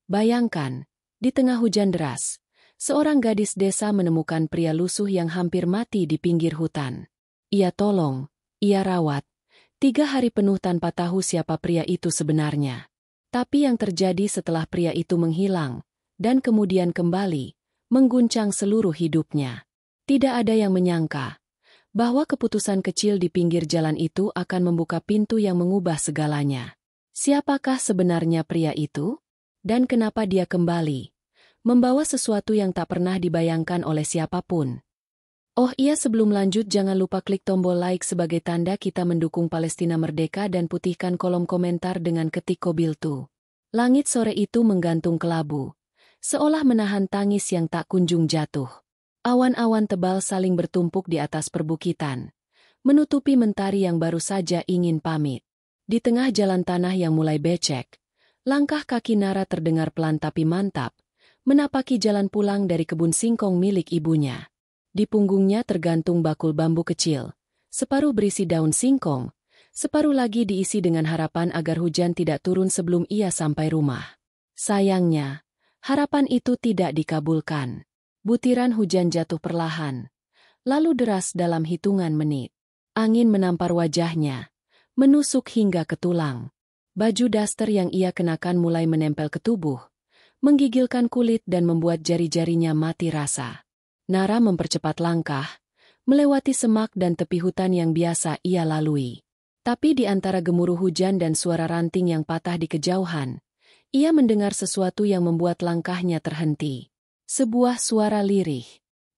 Bayangkan, di tengah hujan deras, seorang gadis desa menemukan pria lusuh yang hampir mati di pinggir hutan. Ia tolong, ia rawat, 3 hari penuh tanpa tahu siapa pria itu sebenarnya. Tapi yang terjadi setelah pria itu menghilang, dan kemudian kembali, mengguncang seluruh hidupnya. Tidak ada yang menyangka bahwa keputusan kecil di pinggir jalan itu akan membuka pintu yang mengubah segalanya. Siapakah sebenarnya pria itu? Dan kenapa dia kembali, membawa sesuatu yang tak pernah dibayangkan oleh siapapun? Oh iya, sebelum lanjut jangan lupa klik tombol like sebagai tanda kita mendukung Palestina merdeka dan putihkan kolom komentar dengan ketik Kobiltu. Langit sore itu menggantung kelabu, seolah menahan tangis yang tak kunjung jatuh. Awan-awan tebal saling bertumpuk di atas perbukitan, menutupi mentari yang baru saja ingin pamit. Di tengah jalan tanah yang mulai becek, langkah kaki Nara terdengar pelan tapi mantap, menapaki jalan pulang dari kebun singkong milik ibunya. Di punggungnya tergantung bakul bambu kecil, separuh berisi daun singkong, separuh lagi diisi dengan harapan agar hujan tidak turun sebelum ia sampai rumah. Sayangnya, harapan itu tidak dikabulkan. Butiran hujan jatuh perlahan, lalu deras dalam hitungan menit. Angin menampar wajahnya, menusuk hingga ke tulang. Baju daster yang ia kenakan mulai menempel ke tubuh, menggigilkan kulit dan membuat jari-jarinya mati rasa. Nara mempercepat langkah, melewati semak dan tepi hutan yang biasa ia lalui. Tapi di antara gemuruh hujan dan suara ranting yang patah di kejauhan, ia mendengar sesuatu yang membuat langkahnya terhenti. Sebuah suara lirih,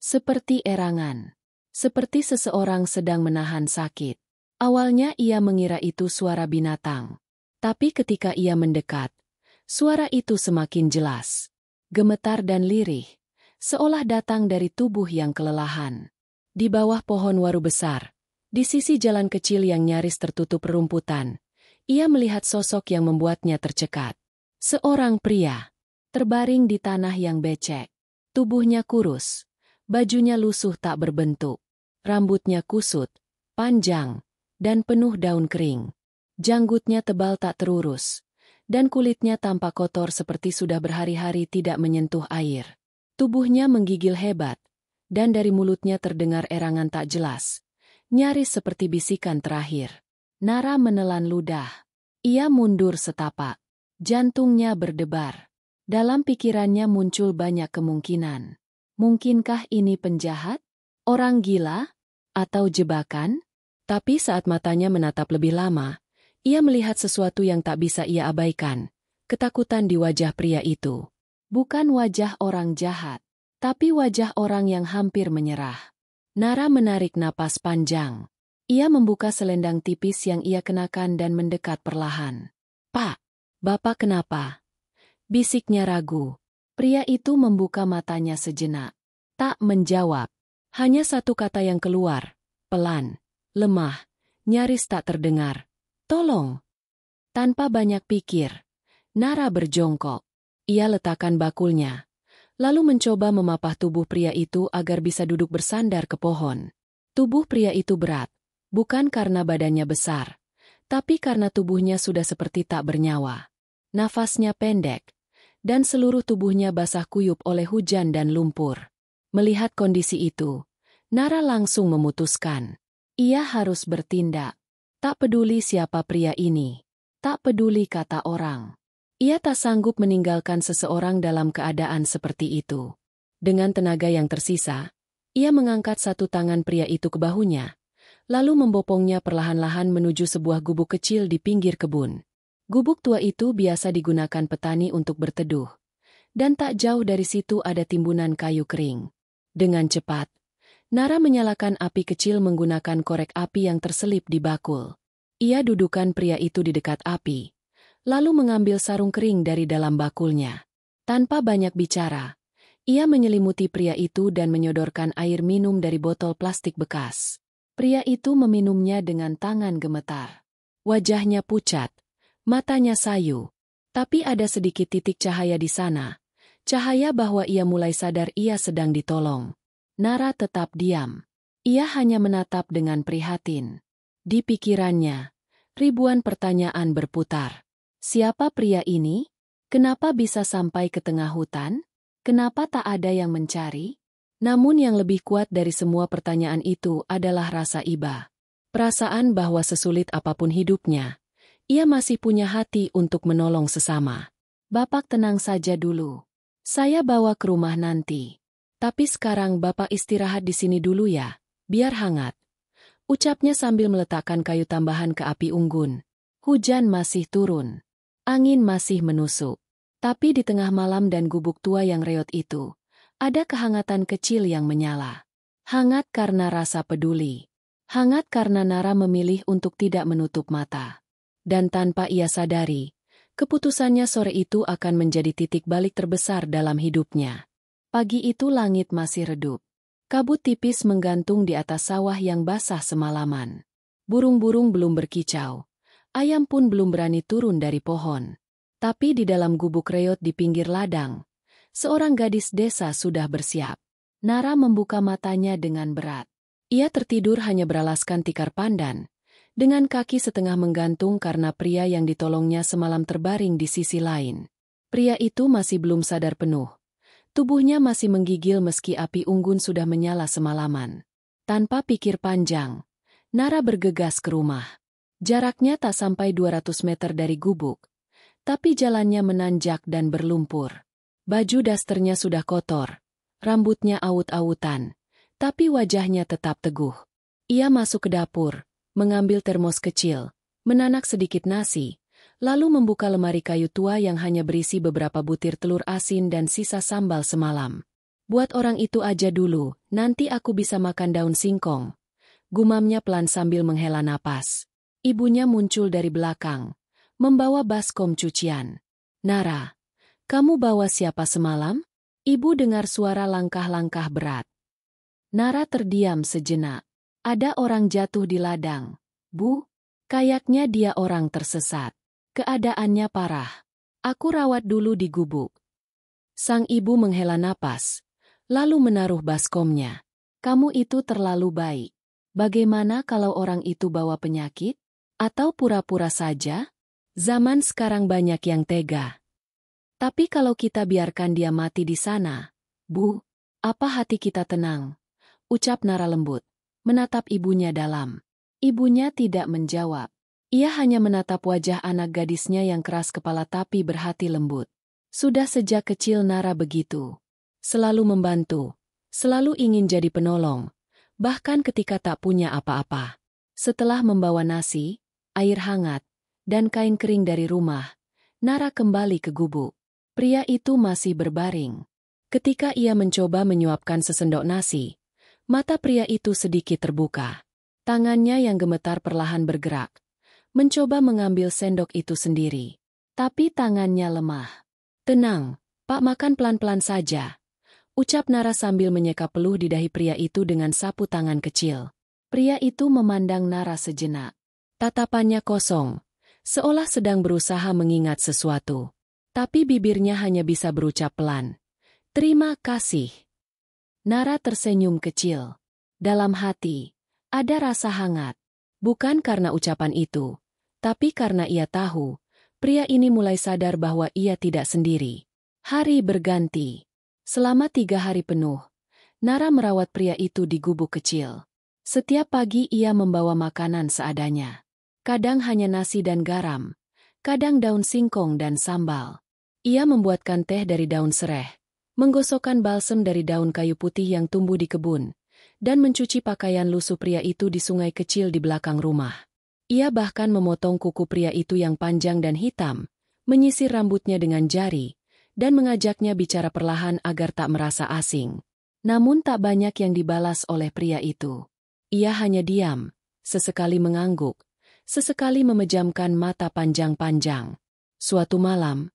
seperti erangan, seperti seseorang sedang menahan sakit. Awalnya ia mengira itu suara binatang. Tapi ketika ia mendekat, suara itu semakin jelas, gemetar dan lirih, seolah datang dari tubuh yang kelelahan. Di bawah pohon waru besar, di sisi jalan kecil yang nyaris tertutup rerumputan, ia melihat sosok yang membuatnya tercekat. Seorang pria, terbaring di tanah yang becek. Tubuhnya kurus, bajunya lusuh tak berbentuk, rambutnya kusut, panjang, dan penuh daun kering. Janggutnya tebal tak terurus, dan kulitnya tampak kotor seperti sudah berhari-hari tidak menyentuh air. Tubuhnya menggigil hebat, dan dari mulutnya terdengar erangan tak jelas, nyaris seperti bisikan terakhir. Nara menelan ludah. Ia mundur setapak. Jantungnya berdebar. Dalam pikirannya muncul banyak kemungkinan. Mungkinkah ini penjahat? Orang gila? Atau jebakan? Tapi saat matanya menatap lebih lama, ia melihat sesuatu yang tak bisa ia abaikan. Ketakutan di wajah pria itu. Bukan wajah orang jahat, tapi wajah orang yang hampir menyerah. Nara menarik napas panjang. Ia membuka selendang tipis yang ia kenakan dan mendekat perlahan. "Pak, Bapak kenapa?" bisiknya ragu. Pria itu membuka matanya sejenak. Tak menjawab. Hanya satu kata yang keluar, pelan, lemah, nyaris tak terdengar. "Tolong." Tanpa banyak pikir, Nara berjongkok. Ia letakkan bakulnya, lalu mencoba memapah tubuh pria itu agar bisa duduk bersandar ke pohon. Tubuh pria itu berat, bukan karena badannya besar, tapi karena tubuhnya sudah seperti tak bernyawa. Nafasnya pendek, dan seluruh tubuhnya basah kuyup oleh hujan dan lumpur. Melihat kondisi itu, Nara langsung memutuskan. Ia harus bertindak. Tak peduli siapa pria ini. Tak peduli kata orang. Ia tak sanggup meninggalkan seseorang dalam keadaan seperti itu. Dengan tenaga yang tersisa, ia mengangkat satu tangan pria itu ke bahunya, lalu membopongnya perlahan-lahan menuju sebuah gubuk kecil di pinggir kebun. Gubuk tua itu biasa digunakan petani untuk berteduh, dan tak jauh dari situ ada timbunan kayu kering. Dengan cepat, Nara menyalakan api kecil menggunakan korek api yang terselip di bakul. Ia dudukan pria itu di dekat api, lalu mengambil sarung kering dari dalam bakulnya. Tanpa banyak bicara, ia menyelimuti pria itu dan menyodorkan air minum dari botol plastik bekas. Pria itu meminumnya dengan tangan gemetar. Wajahnya pucat, matanya sayu, tapi ada sedikit titik cahaya di sana. Cahaya bahwa ia mulai sadar ia sedang ditolong. Nara tetap diam. Ia hanya menatap dengan prihatin. Di pikirannya, ribuan pertanyaan berputar. Siapa pria ini? Kenapa bisa sampai ke tengah hutan? Kenapa tak ada yang mencari? Namun yang lebih kuat dari semua pertanyaan itu adalah rasa iba. Perasaan bahwa sesulit apapun hidupnya, ia masih punya hati untuk menolong sesama. Bapak tenang saja dulu. Saya bawa ke rumah nanti. Tapi sekarang Bapak istirahat di sini dulu ya, biar hangat. Ucapnya sambil meletakkan kayu tambahan ke api unggun. Hujan masih turun. Angin masih menusuk. Tapi di tengah malam dan gubuk tua yang reot itu, ada kehangatan kecil yang menyala. Hangat karena rasa peduli. Hangat karena Nara memilih untuk tidak menutup mata. Dan tanpa ia sadari, keputusannya sore itu akan menjadi titik balik terbesar dalam hidupnya. Pagi itu langit masih redup. Kabut tipis menggantung di atas sawah yang basah semalaman. Burung-burung belum berkicau. Ayam pun belum berani turun dari pohon. Tapi di dalam gubuk reot di pinggir ladang, seorang gadis desa sudah bersiap. Nara membuka matanya dengan berat. Ia tertidur hanya beralaskan tikar pandan, dengan kaki setengah menggantung karena pria yang ditolongnya semalam terbaring di sisi lain. Pria itu masih belum sadar penuh. Tubuhnya masih menggigil meski api unggun sudah menyala semalaman. Tanpa pikir panjang, Nara bergegas ke rumah. Jaraknya tak sampai 200 meter dari gubuk, tapi jalannya menanjak dan berlumpur. Baju dasternya sudah kotor, rambutnya awut-awutan, tapi wajahnya tetap teguh. Ia masuk ke dapur, mengambil termos kecil, menanak sedikit nasi, lalu membuka lemari kayu tua yang hanya berisi beberapa butir telur asin dan sisa sambal semalam. Buat orang itu aja dulu, nanti aku bisa makan daun singkong. Gumamnya pelan sambil menghela napas. Ibunya muncul dari belakang, membawa baskom cucian. Nara, kamu bawa siapa semalam? Ibu dengar suara langkah-langkah berat. Nara terdiam sejenak. Ada orang jatuh di ladang. Bu, kayaknya dia orang tersesat. Keadaannya parah. Aku rawat dulu di gubuk. Sang ibu menghela napas, lalu menaruh baskomnya. Kamu itu terlalu baik. Bagaimana kalau orang itu bawa penyakit? Atau pura-pura saja? Zaman sekarang banyak yang tega. Tapi kalau kita biarkan dia mati di sana, Bu, apa hati kita tenang? Ucap Nara lembut, menatap ibunya dalam. Ibunya tidak menjawab. Ia hanya menatap wajah anak gadisnya yang keras kepala tapi berhati lembut. Sudah sejak kecil Nara begitu. Selalu membantu, selalu ingin jadi penolong, bahkan ketika tak punya apa-apa. Setelah membawa nasi, air hangat, dan kain kering dari rumah, Nara kembali ke gubuk. Pria itu masih berbaring. Ketika ia mencoba menyuapkan sesendok nasi, mata pria itu sedikit terbuka. Tangannya yang gemetar perlahan bergerak, mencoba mengambil sendok itu sendiri. Tapi tangannya lemah. Tenang, Pak, makan pelan-pelan saja. Ucap Nara sambil menyeka peluh di dahi pria itu dengan sapu tangan kecil. Pria itu memandang Nara sejenak. Tatapannya kosong, seolah sedang berusaha mengingat sesuatu. Tapi bibirnya hanya bisa berucap pelan. Terima kasih. Nara tersenyum kecil. Dalam hati, ada rasa hangat. Bukan karena ucapan itu, tapi karena ia tahu, pria ini mulai sadar bahwa ia tidak sendiri. Hari berganti. Selama 3 hari penuh, Nara merawat pria itu di gubuk kecil. Setiap pagi ia membawa makanan seadanya. Kadang hanya nasi dan garam, kadang daun singkong dan sambal. Ia membuatkan teh dari daun sereh, menggosokkan balsem dari daun kayu putih yang tumbuh di kebun, dan mencuci pakaian lusuh pria itu di sungai kecil di belakang rumah. Ia bahkan memotong kuku pria itu yang panjang dan hitam, menyisir rambutnya dengan jari, dan mengajaknya bicara perlahan agar tak merasa asing. Namun tak banyak yang dibalas oleh pria itu. Ia hanya diam, sesekali mengangguk, sesekali memejamkan mata panjang-panjang. Suatu malam,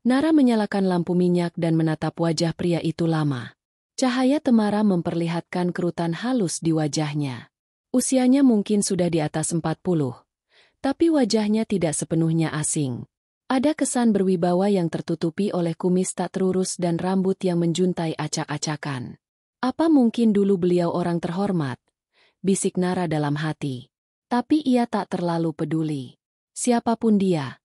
Nara menyalakan lampu minyak dan menatap wajah pria itu lama. Cahaya temara memperlihatkan kerutan halus di wajahnya. Usianya mungkin sudah di atas 40, tapi wajahnya tidak sepenuhnya asing. Ada kesan berwibawa yang tertutupi oleh kumis tak terurus dan rambut yang menjuntai acak-acakan. Apa mungkin dulu beliau orang terhormat? Bisik Nara dalam hati. Tapi ia tak terlalu peduli. Siapapun dia,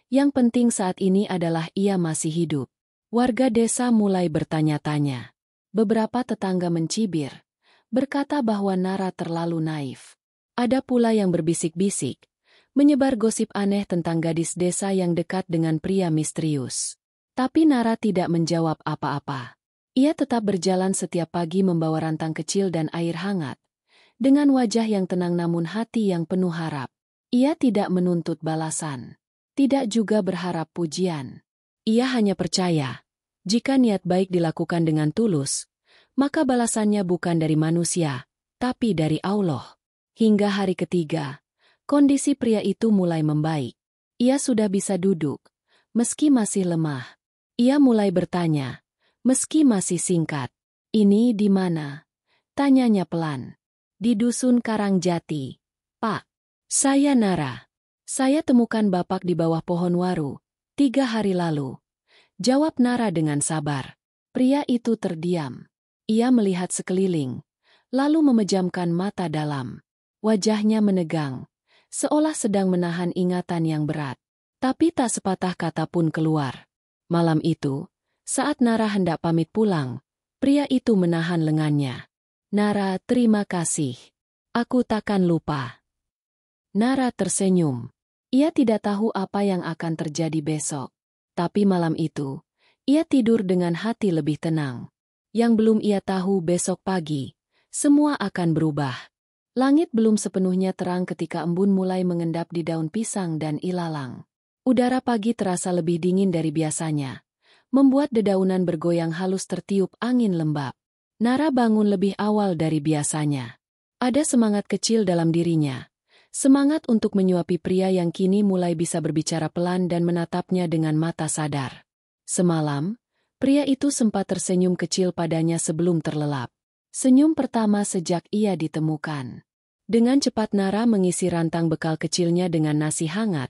Yang penting saat ini adalah ia masih hidup. Warga desa mulai bertanya-tanya. Beberapa tetangga mencibir, berkata bahwa Nara terlalu naif. Ada pula yang berbisik-bisik, menyebar gosip aneh tentang gadis desa yang dekat dengan pria misterius. Tapi Nara tidak menjawab apa-apa. Ia tetap berjalan setiap pagi membawa rantang kecil dan air hangat. Dengan wajah yang tenang namun hati yang penuh harap. Ia tidak menuntut balasan. Tidak juga berharap pujian. Ia hanya percaya, jika niat baik dilakukan dengan tulus, maka balasannya bukan dari manusia, tapi dari Allah. Hingga hari ketiga, kondisi pria itu mulai membaik. Ia sudah bisa duduk, meski masih lemah. Ia mulai bertanya, meski masih singkat. Ini di mana? Tanyanya pelan. Di Dusun Karangjati. Pak, saya Nara. Saya temukan Bapak di bawah pohon waru, 3 hari lalu. Jawab Nara dengan sabar. Pria itu terdiam. Ia melihat sekeliling, lalu memejamkan mata dalam. Wajahnya menegang, seolah sedang menahan ingatan yang berat. Tapi tak sepatah kata pun keluar. Malam itu, saat Nara hendak pamit pulang, pria itu menahan lengannya. Nara, terima kasih. Aku takkan lupa. Nara tersenyum. Ia tidak tahu apa yang akan terjadi besok. Tapi malam itu, ia tidur dengan hati lebih tenang. Yang belum ia tahu besok pagi, semua akan berubah. Langit belum sepenuhnya terang ketika embun mulai mengendap di daun pisang dan ilalang. Udara pagi terasa lebih dingin dari biasanya, membuat dedaunan bergoyang halus tertiup angin lembab. Nara bangun lebih awal dari biasanya. Ada semangat kecil dalam dirinya. Semangat untuk menyuapi pria yang kini mulai bisa berbicara pelan dan menatapnya dengan mata sadar. Semalam, pria itu sempat tersenyum kecil padanya sebelum terlelap. Senyum pertama sejak ia ditemukan. Dengan cepat Nara mengisi rantang bekal kecilnya dengan nasi hangat,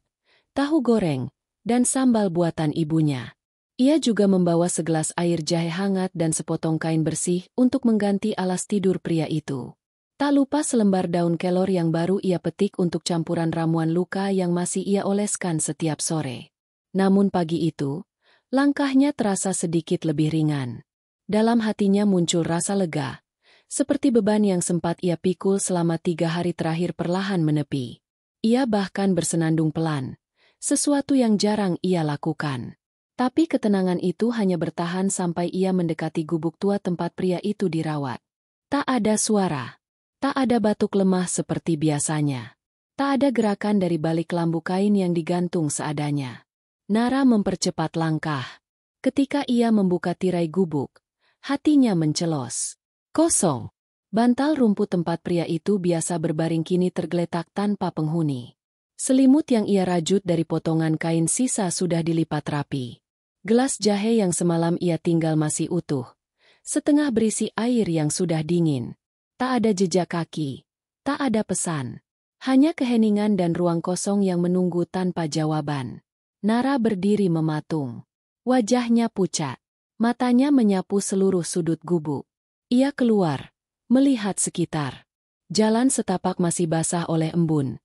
tahu goreng, dan sambal buatan ibunya. Ia juga membawa segelas air jahe hangat dan sepotong kain bersih untuk mengganti alas tidur pria itu. Tak lupa selembar daun kelor yang baru ia petik untuk campuran ramuan luka yang masih ia oleskan setiap sore. Namun pagi itu, langkahnya terasa sedikit lebih ringan. Dalam hatinya muncul rasa lega, seperti beban yang sempat ia pikul selama 3 hari terakhir perlahan menepi. Ia bahkan bersenandung pelan, sesuatu yang jarang ia lakukan. Tapi ketenangan itu hanya bertahan sampai ia mendekati gubuk tua tempat pria itu dirawat. Tak ada suara. Tak ada batuk lemah seperti biasanya. Tak ada gerakan dari balik lambu kain yang digantung seadanya. Nara mempercepat langkah. Ketika ia membuka tirai gubuk, hatinya mencelos. Kosong. Bantal rumput tempat pria itu biasa berbaring kini tergeletak tanpa penghuni. Selimut yang ia rajut dari potongan kain sisa sudah dilipat rapi. Gelas jahe yang semalam ia tinggal masih utuh. Setengah berisi air yang sudah dingin. Tak ada jejak kaki. Tak ada pesan. Hanya keheningan dan ruang kosong yang menunggu tanpa jawaban. Nara berdiri mematung. Wajahnya pucat. Matanya menyapu seluruh sudut gubuk. Ia keluar, melihat sekitar. Jalan setapak masih basah oleh embun.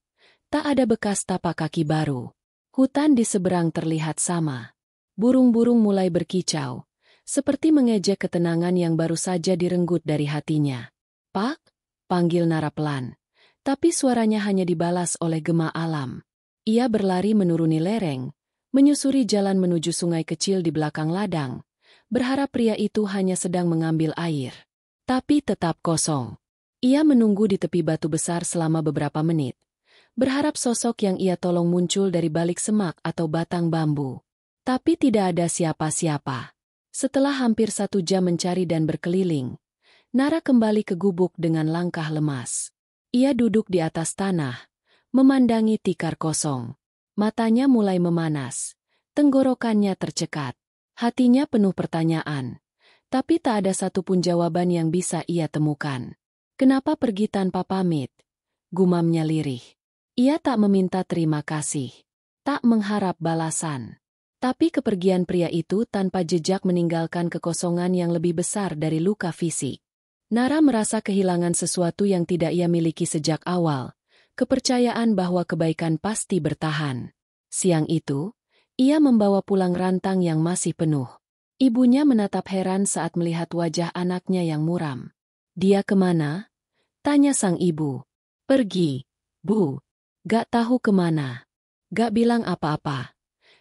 Tak ada bekas tapak kaki baru. Hutan di seberang terlihat sama. Burung-burung mulai berkicau, seperti mengejek ketenangan yang baru saja direnggut dari hatinya. Pak, panggil Nara pelan. Tapi suaranya hanya dibalas oleh gema alam. Ia berlari menuruni lereng, menyusuri jalan menuju sungai kecil di belakang ladang, berharap pria itu hanya sedang mengambil air. Tapi tetap kosong. Ia menunggu di tepi batu besar selama beberapa menit, berharap sosok yang ia tolong muncul dari balik semak atau batang bambu. Tapi tidak ada siapa-siapa. Setelah hampir 1 jam mencari dan berkeliling, Nara kembali ke gubuk dengan langkah lemas. Ia duduk di atas tanah, memandangi tikar kosong. Matanya mulai memanas, tenggorokannya tercekat. Hatinya penuh pertanyaan, tapi tak ada satupun jawaban yang bisa ia temukan. Kenapa pergi tanpa pamit? Gumamnya lirih. Ia tak meminta terima kasih, tak mengharap balasan. Tapi kepergian pria itu tanpa jejak meninggalkan kekosongan yang lebih besar dari luka fisik. Nara merasa kehilangan sesuatu yang tidak ia miliki sejak awal, kepercayaan bahwa kebaikan pasti bertahan. Siang itu, Ia membawa pulang rantang yang masih penuh. Ibunya menatap heran saat melihat wajah anaknya yang muram. "Dia kemana?" tanya sang ibu. "Pergi, Bu. Gak tahu kemana. Gak bilang apa-apa,"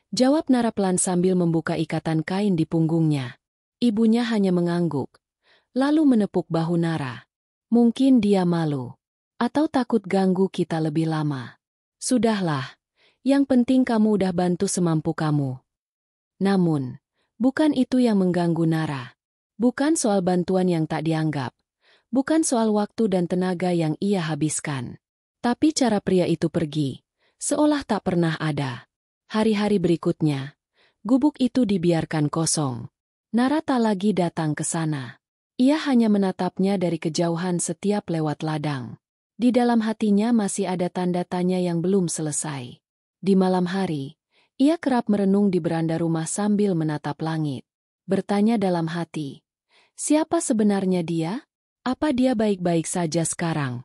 jawab Nara pelan sambil membuka ikatan kain di punggungnya. Ibunya hanya mengangguk, lalu menepuk bahu Nara. "Mungkin dia malu. Atau takut ganggu kita lebih lama. Sudahlah, yang penting kamu udah bantu semampu kamu." Namun, bukan itu yang mengganggu Nara. Bukan soal bantuan yang tak dianggap. Bukan soal waktu dan tenaga yang ia habiskan. Tapi cara pria itu pergi, seolah tak pernah ada. Hari-hari berikutnya, gubuk itu dibiarkan kosong. Nara tak lagi datang ke sana. Ia hanya menatapnya dari kejauhan setiap lewat ladang. Di dalam hatinya masih ada tanda tanya yang belum selesai. Di malam hari, ia kerap merenung di beranda rumah sambil menatap langit. Bertanya dalam hati, siapa sebenarnya dia? Apa dia baik-baik saja sekarang?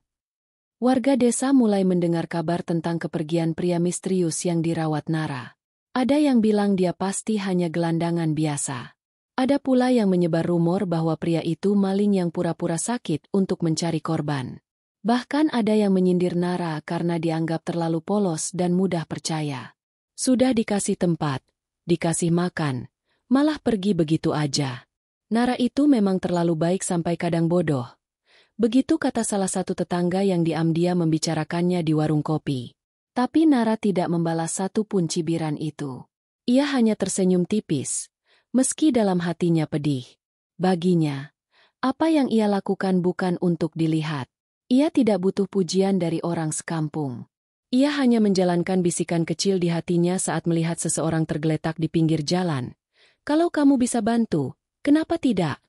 Warga desa mulai mendengar kabar tentang kepergian pria misterius yang dirawat Nara. Ada yang bilang dia pasti hanya gelandangan biasa. Ada pula yang menyebar rumor bahwa pria itu maling yang pura-pura sakit untuk mencari korban. Bahkan ada yang menyindir Nara karena dianggap terlalu polos dan mudah percaya. Sudah dikasih tempat, dikasih makan, malah pergi begitu aja. Nara itu memang terlalu baik sampai kadang bodoh. Begitu kata salah satu tetangga yang diam-diam membicarakannya di warung kopi. Tapi Nara tidak membalas satu pun cibiran itu. Ia hanya tersenyum tipis, meski dalam hatinya pedih. Baginya, apa yang ia lakukan bukan untuk dilihat. Ia tidak butuh pujian dari orang sekampung. Ia hanya menjalankan bisikan kecil di hatinya saat melihat seseorang tergeletak di pinggir jalan. "Kalau kamu bisa bantu, kenapa tidak?"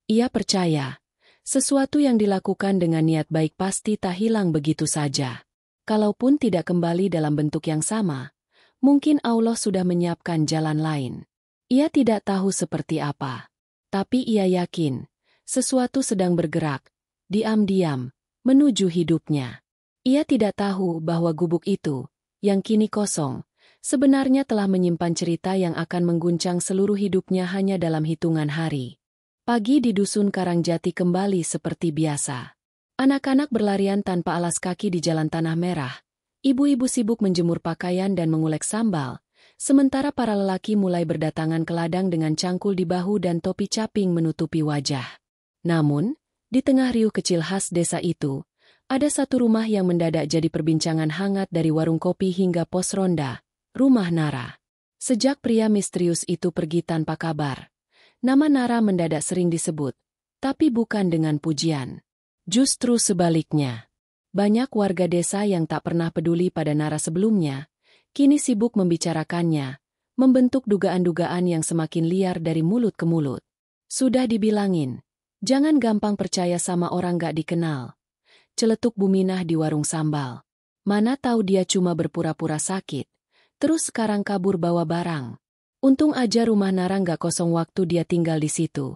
Ia percaya, sesuatu yang dilakukan dengan niat baik pasti tak hilang begitu saja. Kalaupun tidak kembali dalam bentuk yang sama, mungkin Allah sudah menyiapkan jalan lain. Ia tidak tahu seperti apa. Tapi ia yakin, sesuatu sedang bergerak, diam-diam, menuju hidupnya. Ia tidak tahu bahwa gubuk itu, yang kini kosong, sebenarnya telah menyimpan cerita yang akan mengguncang seluruh hidupnya hanya dalam hitungan hari. Pagi di dusun Karangjati kembali seperti biasa. Anak-anak berlarian tanpa alas kaki di jalan tanah merah. Ibu-ibu sibuk menjemur pakaian dan mengulek sambal, sementara para lelaki mulai berdatangan ke ladang dengan cangkul di bahu dan topi caping menutupi wajah. Namun, di tengah riuh kecil khas desa itu, ada satu rumah yang mendadak jadi perbincangan hangat dari warung kopi hingga pos ronda, rumah Nara. Sejak pria misterius itu pergi tanpa kabar, nama Nara mendadak sering disebut, tapi bukan dengan pujian. Justru sebaliknya. Banyak warga desa yang tak pernah peduli pada Nara sebelumnya, kini sibuk membicarakannya, membentuk dugaan-dugaan yang semakin liar dari mulut ke mulut. Sudah dibilangin, jangan gampang percaya sama orang gak dikenal. Celetuk Buminah di warung sambal. Mana tahu dia cuma berpura-pura sakit, terus sekarang kabur bawa barang. Untung aja rumah Nara gak kosong waktu dia tinggal di situ.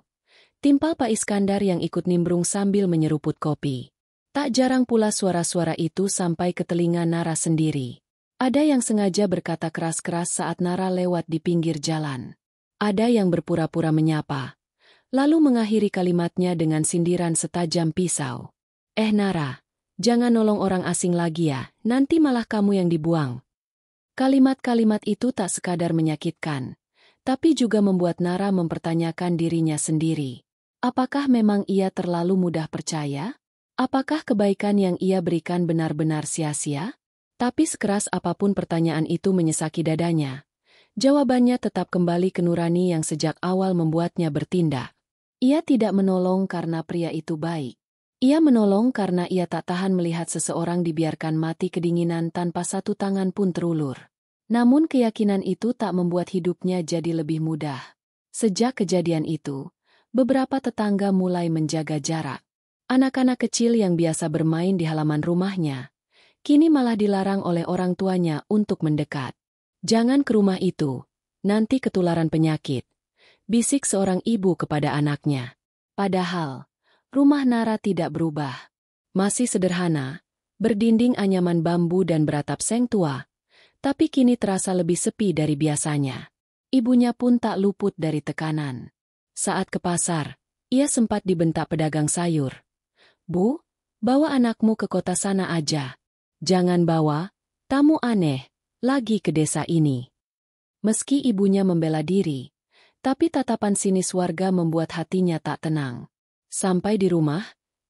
Timpal Pak Iskandar yang ikut nimbrung sambil menyeruput kopi. Tak jarang pula suara-suara itu sampai ke telinga Nara sendiri. Ada yang sengaja berkata keras-keras saat Nara lewat di pinggir jalan. Ada yang berpura-pura menyapa, lalu mengakhiri kalimatnya dengan sindiran setajam pisau. Nara, jangan nolong orang asing lagi ya, nanti malah kamu yang dibuang." Kalimat-kalimat itu tak sekadar menyakitkan, tapi juga membuat Nara mempertanyakan dirinya sendiri. Apakah memang ia terlalu mudah percaya? Apakah kebaikan yang ia berikan benar-benar sia-sia? Tapi sekeras apapun pertanyaan itu menyesaki dadanya, jawabannya tetap kembali ke nurani yang sejak awal membuatnya bertindak. Ia tidak menolong karena pria itu baik. Ia menolong karena ia tak tahan melihat seseorang dibiarkan mati kedinginan tanpa satu tangan pun terulur. Namun keyakinan itu tak membuat hidupnya jadi lebih mudah. Sejak kejadian itu, beberapa tetangga mulai menjaga jarak. Anak-anak kecil yang biasa bermain di halaman rumahnya, kini malah dilarang oleh orang tuanya untuk mendekat. "Jangan ke rumah itu, nanti ketularan penyakit," bisik seorang ibu kepada anaknya. Padahal, rumah Nara tidak berubah. Masih sederhana, berdinding anyaman bambu dan beratap seng tua, Tapi kini terasa lebih sepi dari biasanya. Ibunya pun tak luput dari tekanan. Saat ke pasar, ia sempat dibentak pedagang sayur. "Bu, bawa anakmu ke kota sana aja. Jangan bawa tamu aneh lagi ke desa ini." Meski ibunya membela diri, tapi tatapan sinis warga membuat hatinya tak tenang. Sampai di rumah,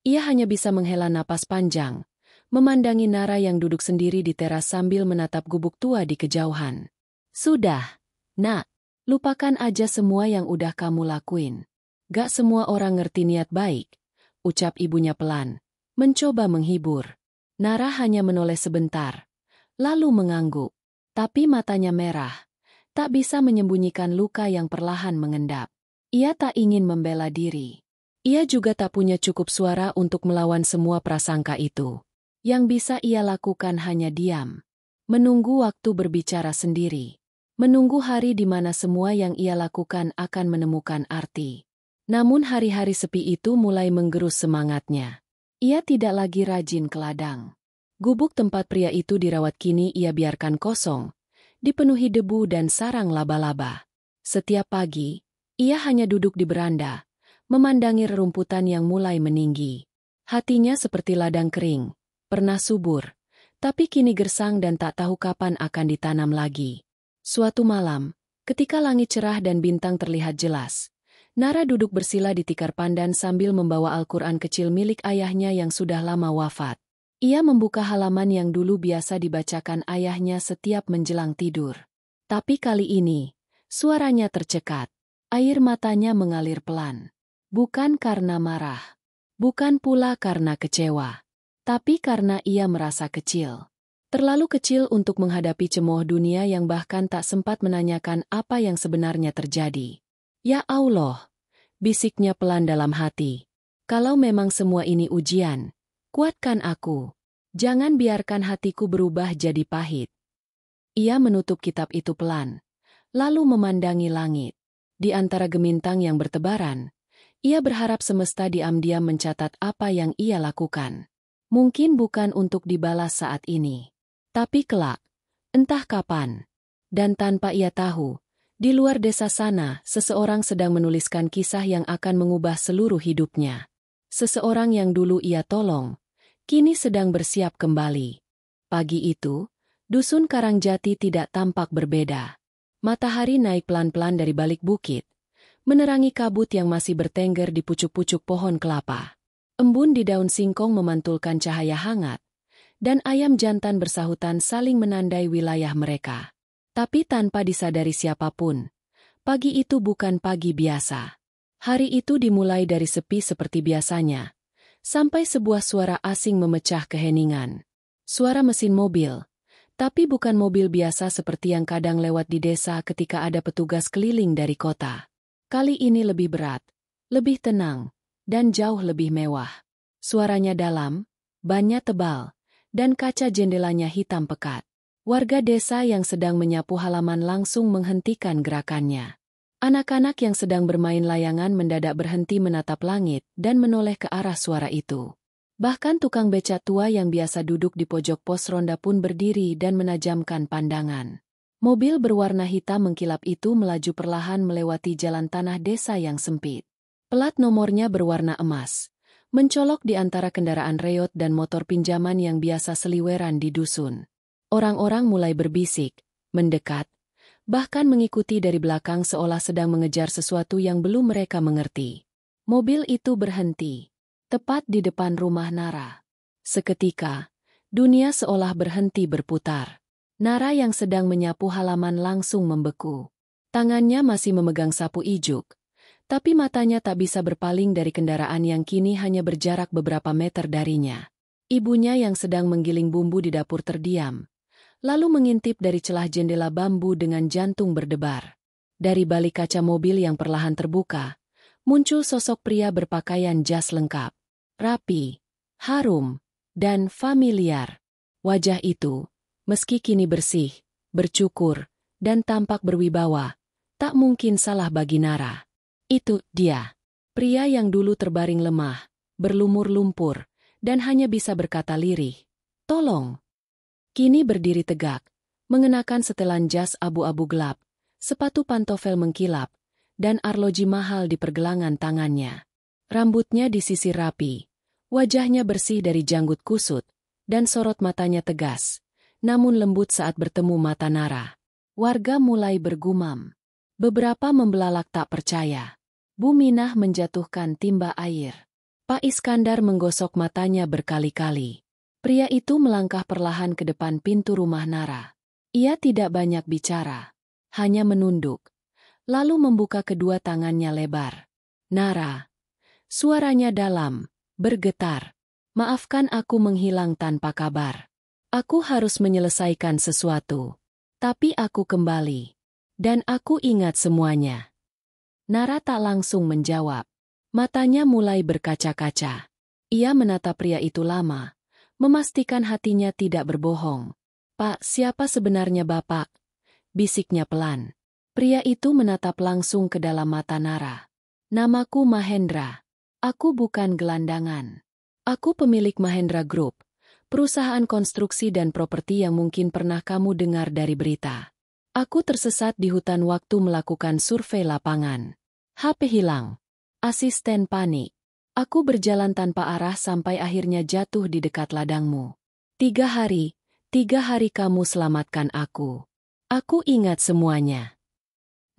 ia hanya bisa menghela napas panjang, memandangi Nara yang duduk sendiri di teras sambil menatap gubuk tua di kejauhan. "Sudah, Nak, lupakan aja semua yang udah kamu lakuin. Gak semua orang ngerti niat baik," ucap ibunya pelan, mencoba menghibur. Nara hanya menoleh sebentar, lalu mengangguk. Tapi matanya merah, tak bisa menyembunyikan luka yang perlahan mengendap. Ia tak ingin membela diri. Ia juga tak punya cukup suara untuk melawan semua prasangka itu. Yang bisa ia lakukan hanya diam. Menunggu waktu berbicara sendiri. Menunggu hari di mana semua yang ia lakukan akan menemukan arti. Namun hari-hari sepi itu mulai menggerus semangatnya. Ia tidak lagi rajin ke ladang. Gubuk tempat pria itu dirawat kini ia biarkan kosong, dipenuhi debu dan sarang laba-laba. Setiap pagi, ia hanya duduk di beranda, memandangi rerumputan yang mulai meninggi. Hatinya seperti ladang kering, pernah subur, tapi kini gersang dan tak tahu kapan akan ditanam lagi. Suatu malam, ketika langit cerah dan bintang terlihat jelas, Nara duduk bersila di tikar pandan sambil membawa Al-Quran kecil milik ayahnya yang sudah lama wafat. Ia membuka halaman yang dulu biasa dibacakan ayahnya setiap menjelang tidur. Tapi kali ini, suaranya tercekat. Air matanya mengalir pelan. Bukan karena marah. Bukan pula karena kecewa. Tapi karena ia merasa kecil. Terlalu kecil untuk menghadapi cemooh dunia yang bahkan tak sempat menanyakan apa yang sebenarnya terjadi. "Ya Allah," bisiknya pelan dalam hati. "Kalau memang semua ini ujian, kuatkan aku. Jangan biarkan hatiku berubah jadi pahit." Ia menutup kitab itu pelan, lalu memandangi langit. Di antara gemintang yang bertebaran, ia berharap semesta diam-diam mencatat apa yang ia lakukan. Mungkin bukan untuk dibalas saat ini, tapi kelak, entah kapan. Dan tanpa ia tahu, di luar desa sana, seseorang sedang menuliskan kisah yang akan mengubah seluruh hidupnya. Seseorang yang dulu ia tolong, kini sedang bersiap kembali. Pagi itu, dusun Karangjati tidak tampak berbeda. Matahari naik pelan-pelan dari balik bukit, menerangi kabut yang masih bertengger di pucuk-pucuk pohon kelapa. Embun di daun singkong memantulkan cahaya hangat, dan ayam jantan bersahutan saling menandai wilayah mereka. Tapi tanpa disadari siapapun, pagi itu bukan pagi biasa. Hari itu dimulai dari sepi seperti biasanya, sampai sebuah suara asing memecah keheningan. Suara mesin mobil, tapi bukan mobil biasa seperti yang kadang lewat di desa ketika ada petugas keliling dari kota. Kali ini lebih berat, lebih tenang, dan jauh lebih mewah. Suaranya dalam, bannya tebal, dan kaca jendelanya hitam pekat. Warga desa yang sedang menyapu halaman langsung menghentikan gerakannya. Anak-anak yang sedang bermain layangan mendadak berhenti menatap langit dan menoleh ke arah suara itu. Bahkan tukang beca tua yang biasa duduk di pojok pos ronda pun berdiri dan menajamkan pandangan. Mobil berwarna hitam mengkilap itu melaju perlahan melewati jalan tanah desa yang sempit. Plat nomornya berwarna emas, mencolok di antara kendaraan reot dan motor pinjaman yang biasa seliweran di dusun. Orang-orang mulai berbisik, mendekat, bahkan mengikuti dari belakang seolah sedang mengejar sesuatu yang belum mereka mengerti. Mobil itu berhenti, tepat di depan rumah Nara. Seketika, dunia seolah berhenti berputar. Nara yang sedang menyapu halaman langsung membeku. Tangannya masih memegang sapu ijuk, tapi matanya tak bisa berpaling dari kendaraan yang kini hanya berjarak beberapa meter darinya. Ibunya yang sedang menggiling bumbu di dapur terdiam, lalu mengintip dari celah jendela bambu dengan jantung berdebar. Dari balik kaca mobil yang perlahan terbuka, muncul sosok pria berpakaian jas lengkap. Rapi, harum, dan familiar. Wajah itu, meski kini bersih, bercukur, dan tampak berwibawa, tak mungkin salah bagi Nara. Itu dia. Pria yang dulu terbaring lemah, berlumur lumpur, dan hanya bisa berkata lirih, "Tolong." Kini berdiri tegak, mengenakan setelan jas abu-abu gelap, sepatu pantofel mengkilap, dan arloji mahal di pergelangan tangannya. Rambutnya disisir rapi, wajahnya bersih dari janggut kusut, dan sorot matanya tegas, namun lembut saat bertemu mata Nara. Warga mulai bergumam. Beberapa membelalak tak percaya. Bu Minah menjatuhkan timba air. Pak Iskandar menggosok matanya berkali-kali. Pria itu melangkah perlahan ke depan pintu rumah Nara. Ia tidak banyak bicara, hanya menunduk, lalu membuka kedua tangannya lebar. Nara. Suaranya dalam, bergetar. Maafkan aku menghilang tanpa kabar. Aku harus menyelesaikan sesuatu. Tapi aku kembali. Dan aku ingat semuanya. Nara tak langsung menjawab. Matanya mulai berkaca-kaca. Ia menatap pria itu lama, memastikan hatinya tidak berbohong. Pak, siapa sebenarnya Bapak? Bisiknya pelan. Pria itu menatap langsung ke dalam mata Nara. Namaku Mahendra. Aku bukan gelandangan. Aku pemilik Mahendra Group, perusahaan konstruksi dan properti yang mungkin pernah kamu dengar dari berita. Aku tersesat di hutan waktu melakukan survei lapangan. HP hilang. Asisten panik. Aku berjalan tanpa arah sampai akhirnya jatuh di dekat ladangmu. 3 hari kamu selamatkan aku. Aku ingat semuanya.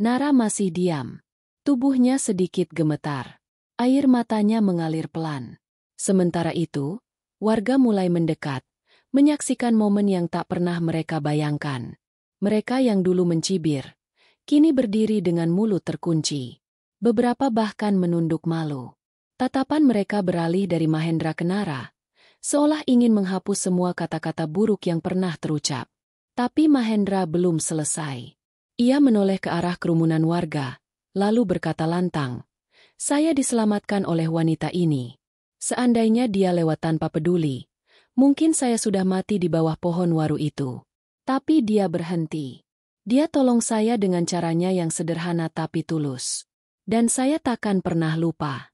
Nara masih diam. Tubuhnya sedikit gemetar. Air matanya mengalir pelan. Sementara itu, warga mulai mendekat, menyaksikan momen yang tak pernah mereka bayangkan. Mereka yang dulu mencibir, kini berdiri dengan mulut terkunci. Beberapa bahkan menunduk malu. Tatapan mereka beralih dari Mahendra ke Nara, seolah ingin menghapus semua kata-kata buruk yang pernah terucap. Tapi Mahendra belum selesai. Ia menoleh ke arah kerumunan warga, lalu berkata lantang, "Saya diselamatkan oleh wanita ini. Seandainya dia lewat tanpa peduli, mungkin saya sudah mati di bawah pohon waru itu. Tapi dia berhenti. Dia tolong saya dengan caranya yang sederhana tapi tulus. Dan saya takkan pernah lupa."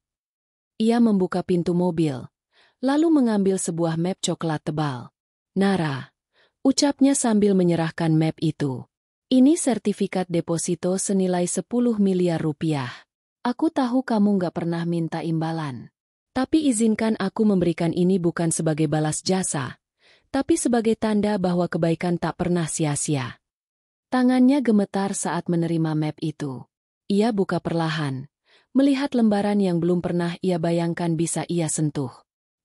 Ia membuka pintu mobil, lalu mengambil sebuah map coklat tebal. "Nara," ucapnya sambil menyerahkan map itu. "Ini sertifikat deposito senilai 10 miliar rupiah. Aku tahu kamu nggak pernah minta imbalan. Tapi izinkan aku memberikan ini bukan sebagai balas jasa, tapi sebagai tanda bahwa kebaikan tak pernah sia-sia." Tangannya gemetar saat menerima map itu. Ia buka perlahan, melihat lembaran yang belum pernah ia bayangkan bisa ia sentuh.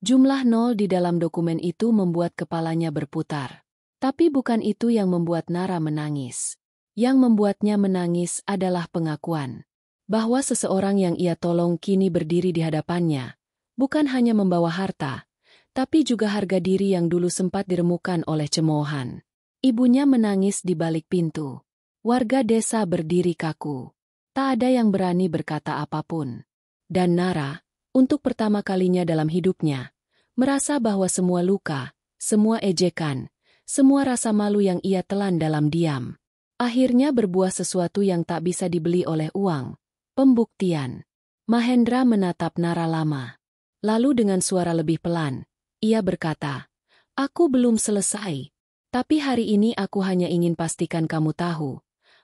Jumlah 0 di dalam dokumen itu membuat kepalanya berputar. Tapi bukan itu yang membuat Nara menangis. Yang membuatnya menangis adalah pengakuan bahwa seseorang yang ia tolong kini berdiri di hadapannya, bukan hanya membawa harta, tapi juga harga diri yang dulu sempat diremukan oleh cemoohan. Ibunya menangis di balik pintu. Warga desa berdiri kaku. Tak ada yang berani berkata apapun. Dan Nara, untuk pertama kalinya dalam hidupnya, merasa bahwa semua luka, semua ejekan, semua rasa malu yang ia telan dalam diam, akhirnya berbuah sesuatu yang tak bisa dibeli oleh uang. Pembuktian. Mahendra menatap Nara lama. Lalu dengan suara lebih pelan, ia berkata, "Aku belum selesai. Tapi hari ini aku hanya ingin pastikan kamu tahu.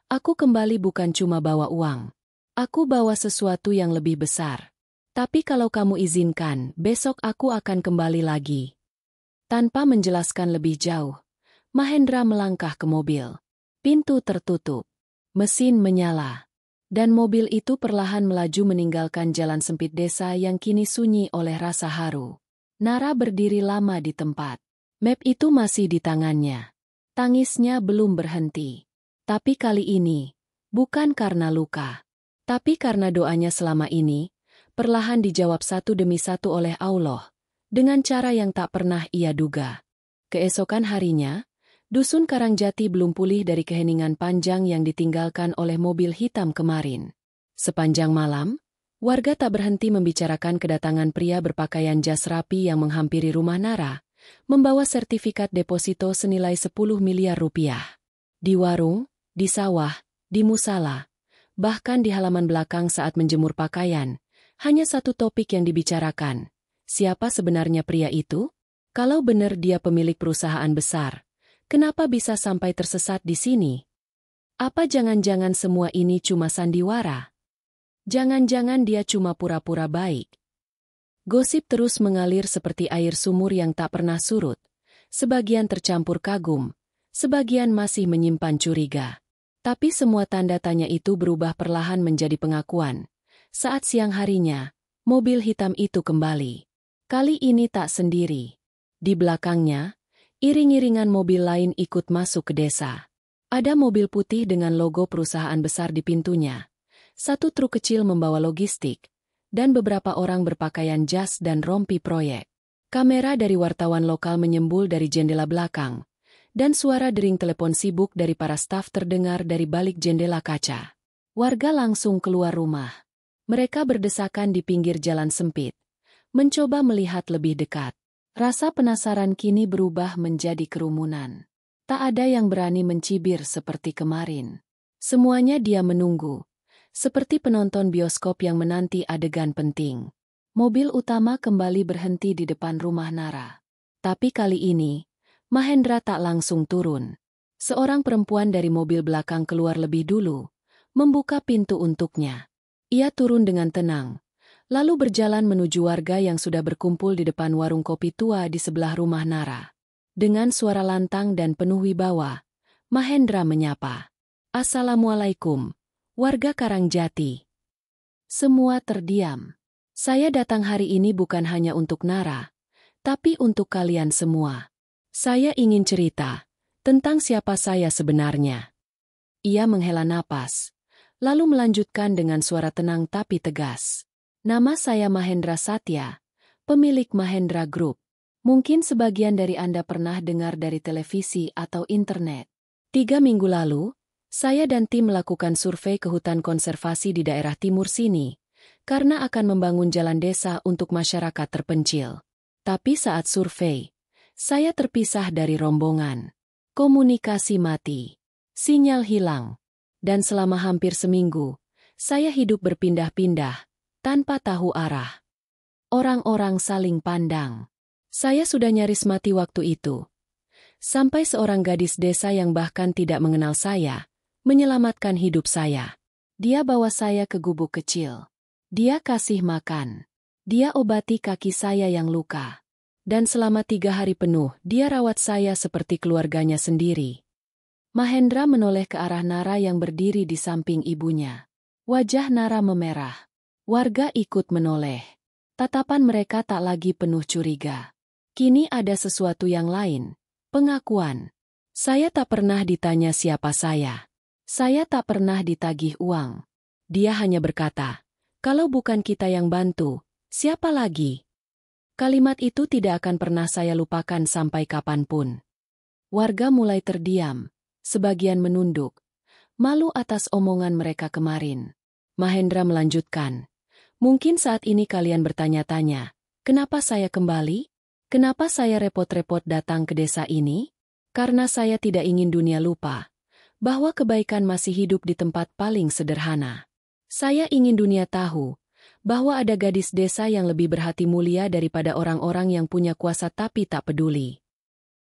Aku kembali bukan cuma bawa uang. Aku bawa sesuatu yang lebih besar. Tapi kalau kamu izinkan, besok aku akan kembali lagi." Tanpa menjelaskan lebih jauh, Mahendra melangkah ke mobil. Pintu tertutup. Mesin menyala. Dan mobil itu perlahan melaju meninggalkan jalan sempit desa yang kini sunyi oleh rasa haru. Nara berdiri lama di tempat. Map itu masih di tangannya. Tangisnya belum berhenti. Tapi kali ini, bukan karena luka, tapi karena doanya selama ini, perlahan dijawab satu demi satu oleh Allah, dengan cara yang tak pernah ia duga. Keesokan harinya, Dusun Karangjati belum pulih dari keheningan panjang yang ditinggalkan oleh mobil hitam kemarin. Sepanjang malam, warga tak berhenti membicarakan kedatangan pria berpakaian jas rapi yang menghampiri rumah Nara, membawa sertifikat deposito senilai 10 miliar rupiah. Di warung, di sawah, di musala, bahkan di halaman belakang saat menjemur pakaian, hanya satu topik yang dibicarakan. Siapa sebenarnya pria itu? Kalau benar dia pemilik perusahaan besar, Kenapa bisa sampai tersesat di sini? Apa jangan-jangan semua ini cuma sandiwara? Jangan-jangan dia cuma pura-pura baik. Gosip terus mengalir seperti air sumur yang tak pernah surut. Sebagian tercampur kagum, sebagian masih menyimpan curiga. Tapi semua tanda tanya itu berubah perlahan menjadi pengakuan. Saat siang harinya, mobil hitam itu kembali. Kali ini tak sendiri. Di belakangnya, iring-iringan mobil lain ikut masuk ke desa. Ada mobil putih dengan logo perusahaan besar di pintunya. Satu truk kecil membawa logistik, dan beberapa orang berpakaian jas dan rompi proyek. Kamera dari wartawan lokal menyembul dari jendela belakang, dan suara dering telepon sibuk dari para staf terdengar dari balik jendela kaca. Warga langsung keluar rumah. Mereka berdesakan di pinggir jalan sempit, mencoba melihat lebih dekat. Rasa penasaran kini berubah menjadi kerumunan. Tak ada yang berani mencibir seperti kemarin. Semuanya diam menunggu, seperti penonton bioskop yang menanti adegan penting. Mobil utama kembali berhenti di depan rumah Nara. Tapi kali ini, Mahendra tak langsung turun. Seorang perempuan dari mobil belakang keluar lebih dulu, membuka pintu untuknya. Ia turun dengan tenang, lalu berjalan menuju warga yang sudah berkumpul di depan warung kopi tua di sebelah rumah Nara. Dengan suara lantang dan penuh wibawa, Mahendra menyapa. "Assalamualaikum, warga Karangjati." Semua terdiam. "Saya datang hari ini bukan hanya untuk Nara, tapi untuk kalian semua. Saya ingin cerita tentang siapa saya sebenarnya." Ia menghela napas, lalu melanjutkan dengan suara tenang tapi tegas. "Nama saya Mahendra Satya, pemilik Mahendra Group. Mungkin sebagian dari Anda pernah dengar dari televisi atau internet. 3 minggu lalu, saya dan tim melakukan survei ke hutan konservasi di daerah timur sini, karena akan membangun jalan desa untuk masyarakat terpencil. Tapi saat survei, saya terpisah dari rombongan. Komunikasi mati. Sinyal hilang. Dan selama hampir seminggu, saya hidup berpindah-pindah, tanpa tahu arah. Orang-orang saling pandang. Saya sudah nyaris mati waktu itu. Sampai seorang gadis desa yang bahkan tidak mengenal saya, menyelamatkan hidup saya. Dia bawa saya ke gubuk kecil. Dia kasih makan. Dia obati kaki saya yang luka. Dan selama 3 hari penuh, dia rawat saya seperti keluarganya sendiri." Mahendra menoleh ke arah Nara yang berdiri di samping ibunya. Wajah Nara memerah. Warga ikut menoleh. Tatapan mereka tak lagi penuh curiga. Kini ada sesuatu yang lain. Pengakuan. "Saya tak pernah ditanya siapa saya. Saya tak pernah ditagih uang." Dia hanya berkata, "Kalau bukan kita yang bantu, siapa lagi?" Kalimat itu tidak akan pernah saya lupakan sampai kapanpun. Warga mulai terdiam, sebagian menunduk, malu atas omongan mereka kemarin. Mahendra melanjutkan, "Mungkin saat ini kalian bertanya-tanya, kenapa saya kembali? Kenapa saya repot-repot datang ke desa ini? Karena saya tidak ingin dunia lupa bahwa kebaikan masih hidup di tempat paling sederhana. Saya ingin dunia tahu bahwa ada gadis desa yang lebih berhati mulia daripada orang-orang yang punya kuasa tapi tak peduli."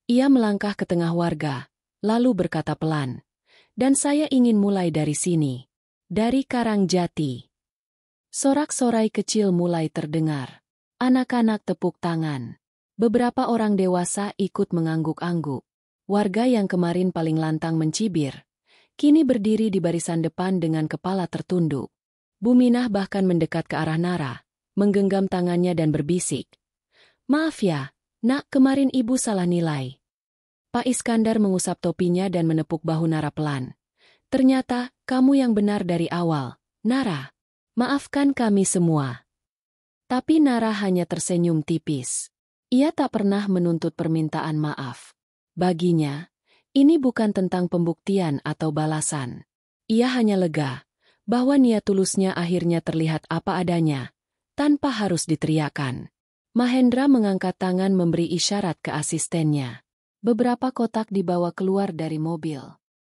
Ia melangkah ke tengah warga, lalu berkata pelan, "Dan saya ingin mulai dari sini. Dari Karangjati." Sorak-sorai kecil mulai terdengar. Anak-anak tepuk tangan. Beberapa orang dewasa ikut mengangguk-angguk. Warga yang kemarin paling lantang mencibir, kini berdiri di barisan depan dengan kepala tertunduk. Buminah bahkan mendekat ke arah Nara, menggenggam tangannya dan berbisik, "Maaf ya, Nak, kemarin ibu salah nilai." Pak Iskandar mengusap topinya dan menepuk bahu Nara pelan. "Ternyata, kamu yang benar dari awal, Nara. Maafkan kami semua." Tapi Nara hanya tersenyum tipis. Ia tak pernah menuntut permintaan maaf. Baginya, ini bukan tentang pembuktian atau balasan. Ia hanya lega bahwa niat tulusnya akhirnya terlihat apa adanya, tanpa harus diteriakan. Mahendra mengangkat tangan memberi isyarat ke asistennya. Beberapa kotak dibawa keluar dari mobil.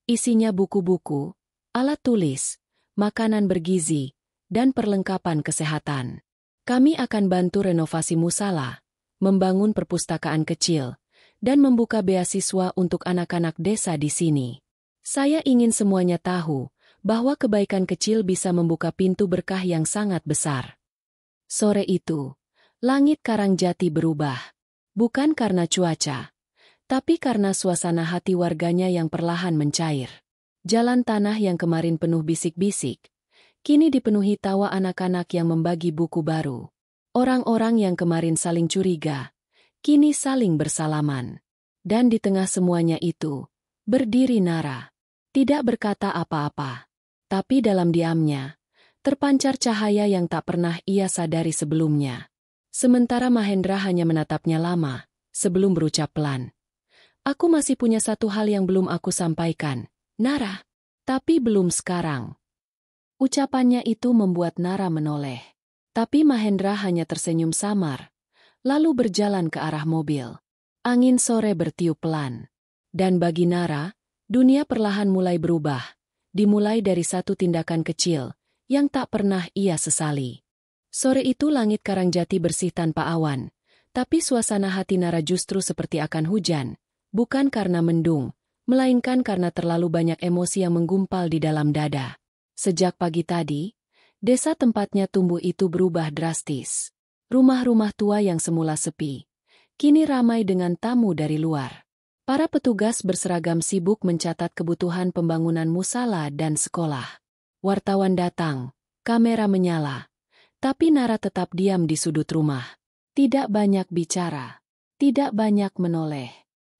Isinya buku-buku, alat tulis, makanan bergizi, dan perlengkapan kesehatan. "Kami akan bantu renovasi musala, membangun perpustakaan kecil, dan membuka beasiswa untuk anak-anak desa di sini. Saya ingin semuanya tahu bahwa kebaikan kecil bisa membuka pintu berkah yang sangat besar. Sore itu, langit Karangjati berubah. Bukan karena cuaca, tapi karena suasana hati warganya yang perlahan mencair. Jalan tanah yang kemarin penuh bisik-bisik, kini dipenuhi tawa anak-anak yang membagi buku baru. Orang-orang yang kemarin saling curiga, kini saling bersalaman. Dan di tengah semuanya itu, berdiri Nara. Tidak berkata apa-apa, tapi dalam diamnya, terpancar cahaya yang tak pernah ia sadari sebelumnya. Sementara Mahendra hanya menatapnya lama, sebelum berucap pelan. Aku masih punya satu hal yang belum aku sampaikan, Nara. Tapi belum sekarang. Ucapannya itu membuat Nara menoleh. Tapi Mahendra hanya tersenyum samar, lalu berjalan ke arah mobil. Angin sore bertiup pelan. Dan bagi Nara, dunia perlahan mulai berubah. Dimulai dari satu tindakan kecil, yang tak pernah ia sesali. Sore itu langit Karangjati bersih tanpa awan, tapi suasana hati Nara justru seperti akan hujan, bukan karena mendung, melainkan karena terlalu banyak emosi yang menggumpal di dalam dada. Sejak pagi tadi, desa tempatnya tumbuh itu berubah drastis. Rumah-rumah tua yang semula sepi, kini ramai dengan tamu dari luar. Para petugas berseragam sibuk mencatat kebutuhan pembangunan musala dan sekolah. Wartawan datang, kamera menyala. Tapi Nara tetap diam di sudut rumah. Tidak banyak bicara. Tidak banyak menoleh.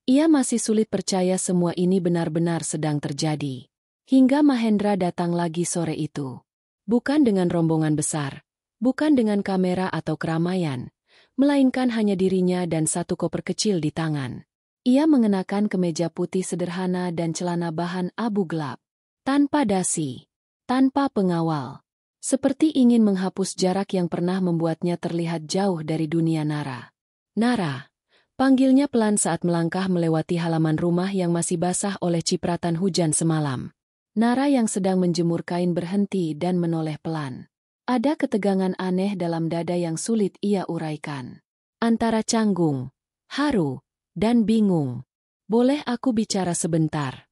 Ia masih sulit percaya semua ini benar-benar sedang terjadi. Hingga Mahendra datang lagi sore itu. Bukan dengan rombongan besar. Bukan dengan kamera atau keramaian. Melainkan hanya dirinya dan satu koper kecil di tangan. Ia mengenakan kemeja putih sederhana dan celana bahan abu gelap. Tanpa dasi. Tanpa pengawal. Seperti ingin menghapus jarak yang pernah membuatnya terlihat jauh dari dunia Nara. Nara, panggilnya pelan saat melangkah melewati halaman rumah yang masih basah oleh cipratan hujan semalam. Nara yang sedang menjemur kain berhenti dan menoleh pelan. Ada ketegangan aneh dalam dada yang sulit ia uraikan. Antara canggung, haru, dan bingung. Boleh aku bicara sebentar?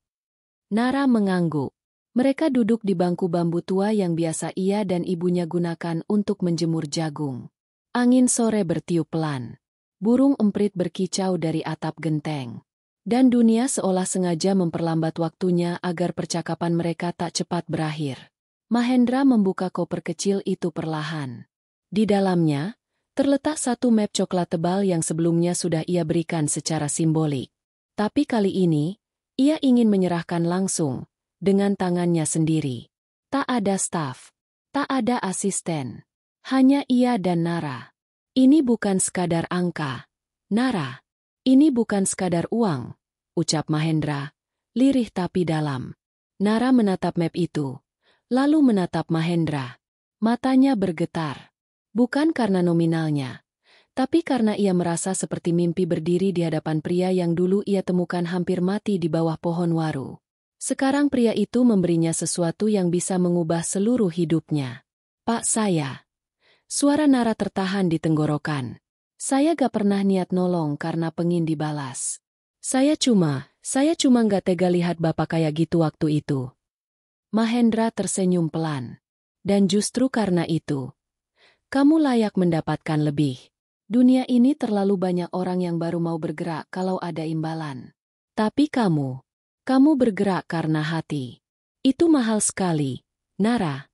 Nara mengangguk. Mereka duduk di bangku bambu tua yang biasa ia dan ibunya gunakan untuk menjemur jagung. Angin sore bertiup pelan. Burung emprit berkicau dari atap genteng. Dan dunia seolah sengaja memperlambat waktunya agar percakapan mereka tak cepat berakhir. Mahendra membuka koper kecil itu perlahan. Di dalamnya, terletak satu map coklat tebal yang sebelumnya sudah ia berikan secara simbolik. Tapi kali ini, ia ingin menyerahkan langsung, dengan tangannya sendiri. Tak ada staf. Tak ada asisten. Hanya ia dan Nara. Ini bukan sekadar angka. Nara, ini bukan sekadar uang, ucap Mahendra, lirih tapi dalam. Nara menatap map itu, lalu menatap Mahendra. Matanya bergetar. Bukan karena nominalnya, tapi karena ia merasa seperti mimpi berdiri di hadapan pria yang dulu ia temukan hampir mati di bawah pohon waru. Sekarang pria itu memberinya sesuatu yang bisa mengubah seluruh hidupnya. Pak saya. Suara Nara tertahan di tenggorokan. Saya gak pernah niat nolong karena pengin dibalas. Saya cuma gak tega lihat bapak kayak gitu waktu itu. Mahendra tersenyum pelan. Dan justru karena itu, kamu layak mendapatkan lebih. Dunia ini terlalu banyak orang yang baru mau bergerak kalau ada imbalan. Tapi kamu bergerak karena hati. Itu mahal sekali, Nara.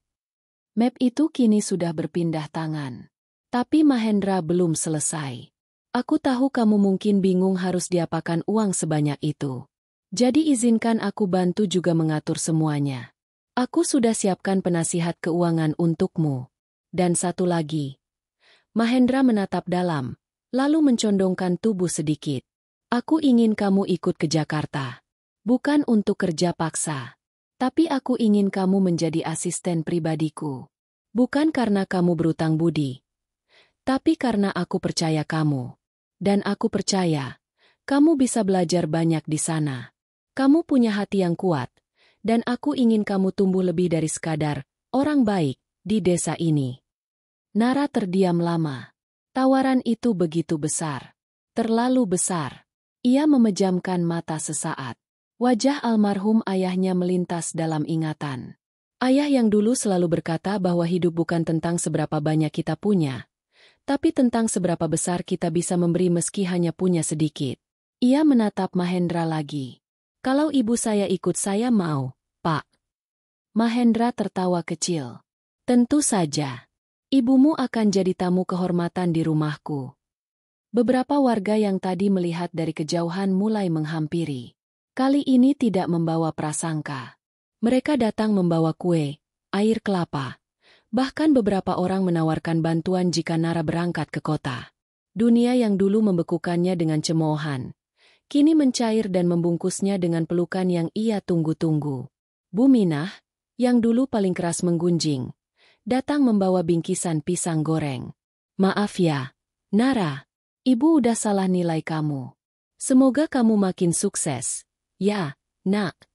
Map itu kini sudah berpindah tangan. Tapi Mahendra belum selesai. Aku tahu kamu mungkin bingung harus diapakan uang sebanyak itu. Jadi izinkan aku bantu juga mengatur semuanya. Aku sudah siapkan penasihat keuangan untukmu. Dan satu lagi. Mahendra menatap dalam, lalu mencondongkan tubuh sedikit. Aku ingin kamu ikut ke Jakarta. Bukan untuk kerja paksa. Tapi aku ingin kamu menjadi asisten pribadiku. Bukan karena kamu berutang budi. Tapi karena aku percaya kamu. Dan aku percaya, kamu bisa belajar banyak di sana. Kamu punya hati yang kuat. Dan aku ingin kamu tumbuh lebih dari sekadar orang baik di desa ini. Nara terdiam lama. Tawaran itu begitu besar. Terlalu besar. Ia memejamkan mata sesaat. Wajah almarhum ayahnya melintas dalam ingatan. Ayah yang dulu selalu berkata bahwa hidup bukan tentang seberapa banyak kita punya, tapi tentang seberapa besar kita bisa memberi meski hanya punya sedikit. Ia menatap Mahendra lagi. Kalau ibu saya ikut saya mau, Pak. Mahendra tertawa kecil. Tentu saja. Ibumu akan jadi tamu kehormatan di rumahku. Beberapa warga yang tadi melihat dari kejauhan mulai menghampiri. Kali ini tidak membawa prasangka. Mereka datang membawa kue, air kelapa. Bahkan beberapa orang menawarkan bantuan jika Nara berangkat ke kota. Dunia yang dulu membekukannya dengan cemoohan, kini mencair dan membungkusnya dengan pelukan yang ia tunggu-tunggu. Bu Minah, yang dulu paling keras menggunjing, datang membawa bingkisan pisang goreng. Maaf ya, Nara, ibu udah salah nilai kamu. Semoga kamu makin sukses. Ya, nak.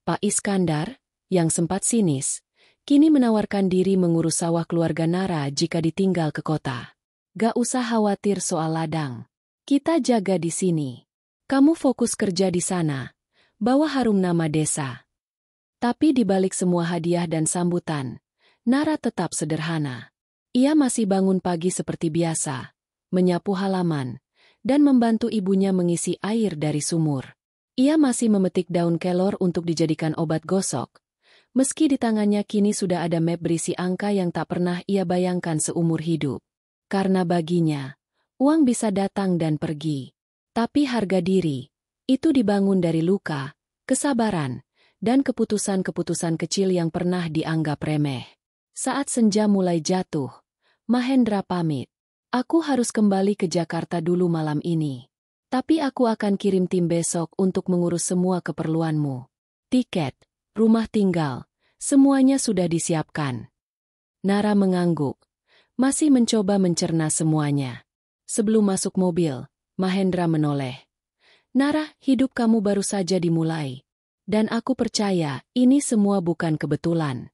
Pak Iskandar, yang sempat sinis, kini menawarkan diri mengurus sawah keluarga Nara jika ditinggal ke kota. Gak usah khawatir soal ladang. Kita jaga di sini. Kamu fokus kerja di sana. Bawa harum nama desa. Tapi di balik semua hadiah dan sambutan, Nara tetap sederhana. Ia masih bangun pagi seperti biasa, menyapu halaman, dan membantu ibunya mengisi air dari sumur. Ia masih memetik daun kelor untuk dijadikan obat gosok, meski di tangannya kini sudah ada map berisi angka yang tak pernah ia bayangkan seumur hidup. Karena baginya, uang bisa datang dan pergi. Tapi harga diri, itu dibangun dari luka, kesabaran, dan keputusan-keputusan kecil yang pernah dianggap remeh. Saat senja mulai jatuh, Mahendra pamit. Aku harus kembali ke Jakarta dulu malam ini. Tapi aku akan kirim tim besok untuk mengurus semua keperluanmu. Tiket, rumah tinggal, semuanya sudah disiapkan. Nara mengangguk, masih mencoba mencerna semuanya. Sebelum masuk mobil, Mahendra menoleh. Nara, hidup kamu baru saja dimulai. Dan aku percaya ini semua bukan kebetulan.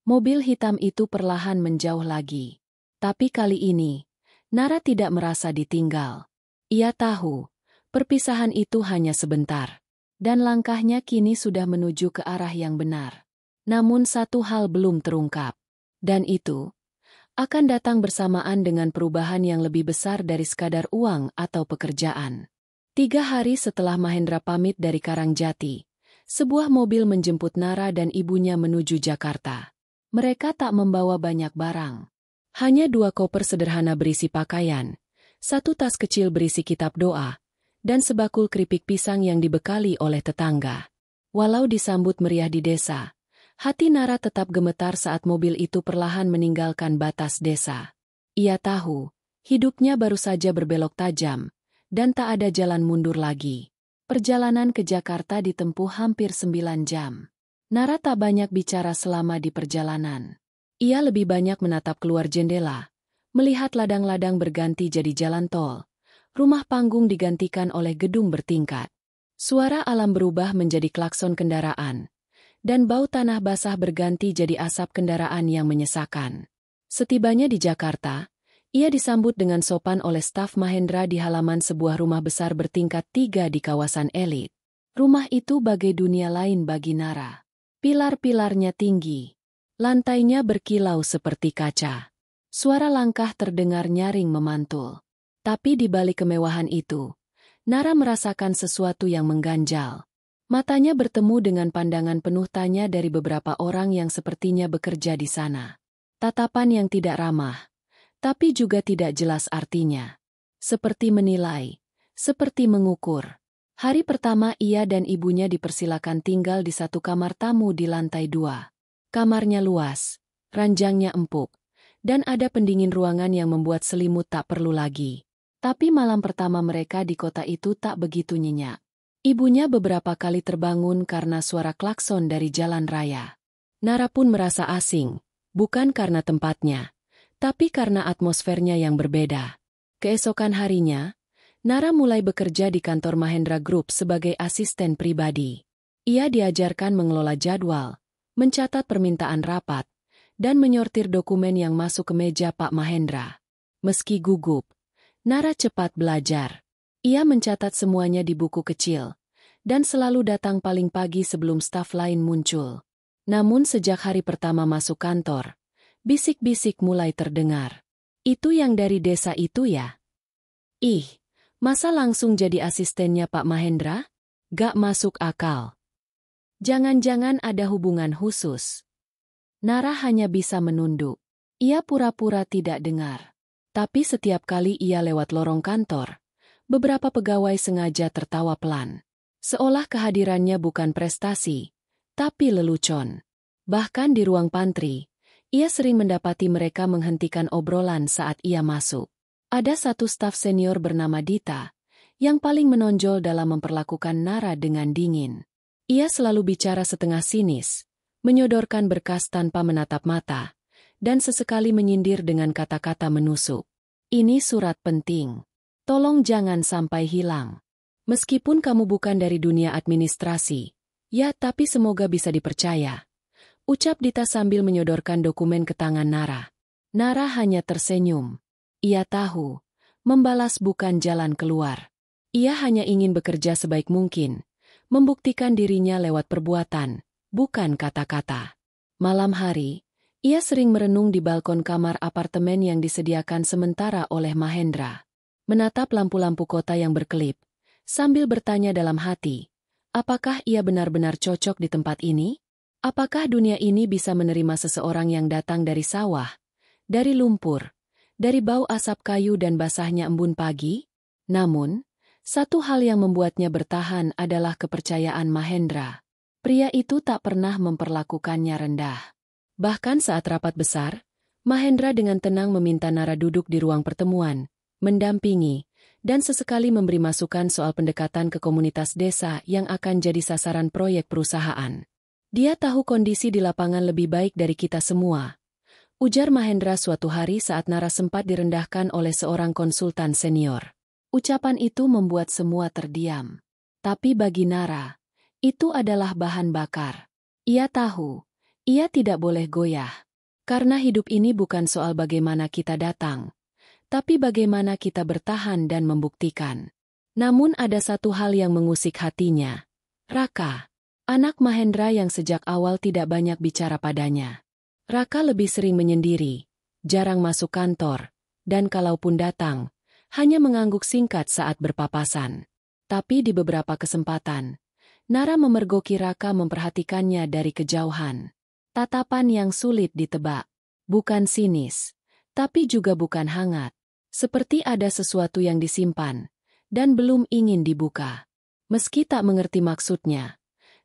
Mobil hitam itu perlahan menjauh lagi. Tapi kali ini, Nara tidak merasa ditinggal. Ia tahu, perpisahan itu hanya sebentar. Dan langkahnya kini sudah menuju ke arah yang benar. Namun satu hal belum terungkap. Dan itu akan datang bersamaan dengan perubahan yang lebih besar dari sekadar uang atau pekerjaan. 3 hari setelah Mahendra pamit dari Karangjati, sebuah mobil menjemput Nara dan ibunya menuju Jakarta. Mereka tak membawa banyak barang. Hanya 2 koper sederhana berisi pakaian, 1 tas kecil berisi kitab doa, dan sebakul keripik pisang yang dibekali oleh tetangga. Walau disambut meriah di desa, hati Nara tetap gemetar saat mobil itu perlahan meninggalkan batas desa. Ia tahu, hidupnya baru saja berbelok tajam, dan tak ada jalan mundur lagi. Perjalanan ke Jakarta ditempuh hampir 9 jam. Nara tak banyak bicara selama di perjalanan. Ia lebih banyak menatap keluar jendela, melihat ladang-ladang berganti jadi jalan tol. Rumah panggung digantikan oleh gedung bertingkat. Suara alam berubah menjadi klakson kendaraan, dan bau tanah basah berganti jadi asap kendaraan yang menyesakan. Setibanya di Jakarta, ia disambut dengan sopan oleh staf Mahendra di halaman sebuah rumah besar bertingkat 3 di kawasan elit. Rumah itu bagai dunia lain bagi Nara. Pilar-pilarnya tinggi, lantainya berkilau seperti kaca. Suara langkah terdengar nyaring memantul. Tapi di balik kemewahan itu, Nara merasakan sesuatu yang mengganjal. Matanya bertemu dengan pandangan penuh tanya dari beberapa orang yang sepertinya bekerja di sana. Tatapan yang tidak ramah, tapi juga tidak jelas artinya. Seperti menilai, seperti mengukur. Hari pertama ia dan ibunya dipersilakan tinggal di satu kamar tamu di lantai 2. Kamarnya luas, ranjangnya empuk, dan ada pendingin ruangan yang membuat selimut tak perlu lagi. Tapi malam pertama mereka di kota itu tak begitu nyenyak. Ibunya beberapa kali terbangun karena suara klakson dari jalan raya. Nara pun merasa asing, bukan karena tempatnya, tapi karena atmosfernya yang berbeda. Keesokan harinya, Nara mulai bekerja di kantor Mahendra Group sebagai asisten pribadi. Ia diajarkan mengelola jadwal, mencatat permintaan rapat, dan menyortir dokumen yang masuk ke meja Pak Mahendra. Meski gugup, Nara cepat belajar. Ia mencatat semuanya di buku kecil, dan selalu datang paling pagi sebelum staf lain muncul. Namun sejak hari pertama masuk kantor, bisik-bisik mulai terdengar. Itu yang dari desa itu ya? Ih, masa langsung jadi asistennya Pak Mahendra? Gak masuk akal. Jangan-jangan ada hubungan khusus. Nara hanya bisa menunduk. Ia pura-pura tidak dengar. Tapi setiap kali ia lewat lorong kantor, beberapa pegawai sengaja tertawa pelan. Seolah kehadirannya bukan prestasi, tapi lelucon. Bahkan di ruang pantry, ia sering mendapati mereka menghentikan obrolan saat ia masuk. Ada satu staf senior bernama Dita, yang paling menonjol dalam memperlakukan Nara dengan dingin. Ia selalu bicara setengah sinis, menyodorkan berkas tanpa menatap mata, dan sesekali menyindir dengan kata-kata menusuk. Ini surat penting. Tolong jangan sampai hilang. Meskipun kamu bukan dari dunia administrasi, ya tapi semoga bisa dipercaya. Ucap Dita sambil menyodorkan dokumen ke tangan Nara. Nara hanya tersenyum. Ia tahu, membalas bukan jalan keluar. Ia hanya ingin bekerja sebaik mungkin, membuktikan dirinya lewat perbuatan, bukan kata-kata. Malam hari, ia sering merenung di balkon kamar apartemen yang disediakan sementara oleh Mahendra. Menatap lampu-lampu kota yang berkelip, sambil bertanya dalam hati, apakah ia benar-benar cocok di tempat ini? Apakah dunia ini bisa menerima seseorang yang datang dari sawah, dari lumpur, dari bau asap kayu dan basahnya embun pagi? Namun, satu hal yang membuatnya bertahan adalah kepercayaan Mahendra. Pria itu tak pernah memperlakukannya rendah. Bahkan saat rapat besar, Mahendra dengan tenang meminta Nara duduk di ruang pertemuan, mendampingi, dan sesekali memberi masukan soal pendekatan ke komunitas desa yang akan jadi sasaran proyek perusahaan. Dia tahu kondisi di lapangan lebih baik dari kita semua, ujar Mahendra suatu hari saat Nara sempat direndahkan oleh seorang konsultan senior. Ucapan itu membuat semua terdiam. Tapi bagi Nara, itu adalah bahan bakar. Ia tahu, ia tidak boleh goyah. Karena hidup ini bukan soal bagaimana kita datang, tapi bagaimana kita bertahan dan membuktikan. Namun ada satu hal yang mengusik hatinya. Raka, anak Mahendra yang sejak awal tidak banyak bicara padanya. Raka lebih sering menyendiri, jarang masuk kantor, dan kalaupun datang, hanya mengangguk singkat saat berpapasan. Tapi di beberapa kesempatan, Nara memergoki Raka memperhatikannya dari kejauhan. Tatapan yang sulit ditebak. Bukan sinis, tapi juga bukan hangat. Seperti ada sesuatu yang disimpan, dan belum ingin dibuka. Meski tak mengerti maksudnya,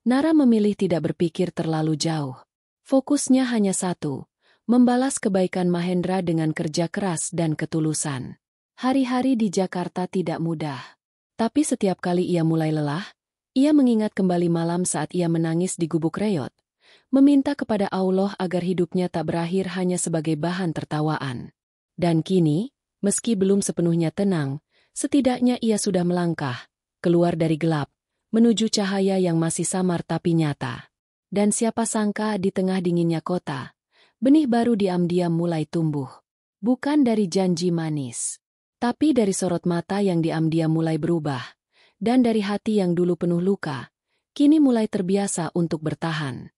Nara memilih tidak berpikir terlalu jauh. Fokusnya hanya satu, membalas kebaikan Mahendra dengan kerja keras dan ketulusan. Hari-hari di Jakarta tidak mudah. Tapi setiap kali ia mulai lelah, ia mengingat kembali malam saat ia menangis di gubuk reot, meminta kepada Allah agar hidupnya tak berakhir hanya sebagai bahan tertawaan. Dan kini, meski belum sepenuhnya tenang, setidaknya ia sudah melangkah, keluar dari gelap, menuju cahaya yang masih samar tapi nyata. Dan siapa sangka di tengah dinginnya kota, benih baru diam-diam mulai tumbuh. Bukan dari janji manis, tapi dari sorot mata yang diam-diam mulai berubah, dan dari hati yang dulu penuh luka, kini mulai terbiasa untuk bertahan.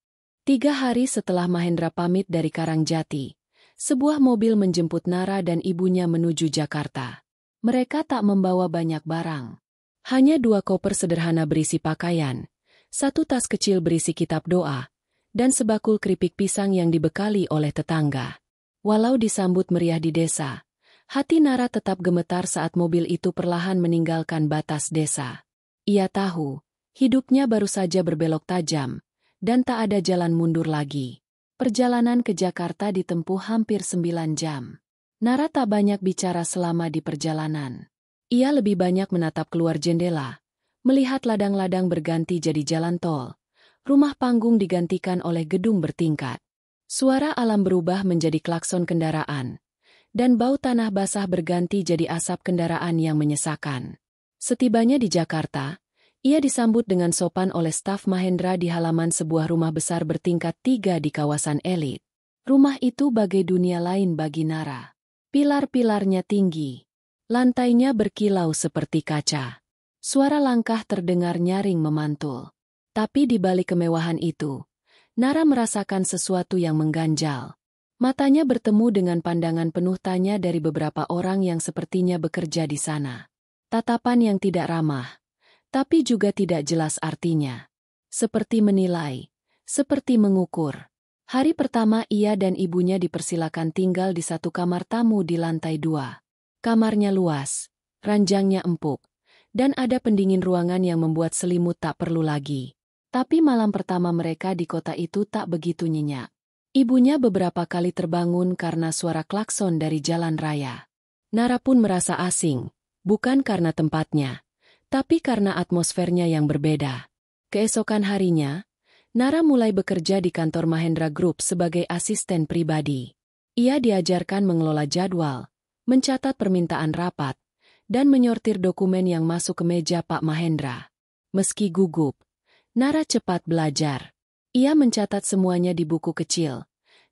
3 hari setelah Mahendra pamit dari Karangjati, sebuah mobil menjemput Nara dan ibunya menuju Jakarta. Mereka tak membawa banyak barang. Hanya 2 koper sederhana berisi pakaian, 1 tas kecil berisi kitab doa, dan sebakul keripik pisang yang dibekali oleh tetangga. Walau disambut meriah di desa, hati Nara tetap gemetar saat mobil itu perlahan meninggalkan batas desa. Ia tahu, hidupnya baru saja berbelok tajam, dan tak ada jalan mundur lagi. Perjalanan ke Jakarta ditempuh hampir 9 jam. Nara tak banyak bicara selama di perjalanan. Ia lebih banyak menatap keluar jendela, melihat ladang-ladang berganti jadi jalan tol, rumah panggung digantikan oleh gedung bertingkat. Suara alam berubah menjadi klakson kendaraan, dan bau tanah basah berganti jadi asap kendaraan yang menyesakan. Setibanya di Jakarta, ia disambut dengan sopan oleh staf Mahendra di halaman sebuah rumah besar bertingkat 3 di kawasan elit. Rumah itu bagai dunia lain bagi Nara. Pilar-pilarnya tinggi, Lantainya berkilau seperti kaca. Suara langkah terdengar nyaring memantul. Tapi di balik kemewahan itu, Nara merasakan sesuatu yang mengganjal. Matanya bertemu dengan pandangan penuh tanya dari beberapa orang yang sepertinya bekerja di sana. Tatapan yang tidak ramah, tapi juga tidak jelas artinya. Seperti menilai, seperti mengukur. Hari pertama ia dan ibunya dipersilakan tinggal di satu kamar tamu di lantai 2. Kamarnya luas, ranjangnya empuk, dan ada pendingin ruangan yang membuat selimut tak perlu lagi. Tapi malam pertama mereka di kota itu tak begitu nyenyak. Ibunya beberapa kali terbangun karena suara klakson dari jalan raya. Nara pun merasa asing, bukan karena tempatnya, tapi karena atmosfernya yang berbeda. Keesokan harinya, Nara mulai bekerja di kantor Mahendra Group sebagai asisten pribadi. Ia diajarkan mengelola jadwal, mencatat permintaan rapat, dan menyortir dokumen yang masuk ke meja Pak Mahendra. Meski gugup, Nara cepat belajar. Ia mencatat semuanya di buku kecil,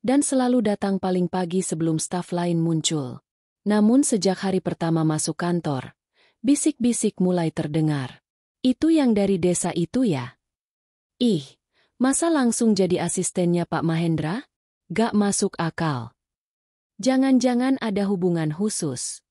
dan selalu datang paling pagi sebelum staf lain muncul. Namun sejak hari pertama masuk kantor, bisik-bisik mulai terdengar. Itu yang dari desa itu ya? Ih, masa langsung jadi asistennya Pak Mahendra? Gak masuk akal. Jangan-jangan ada hubungan khusus.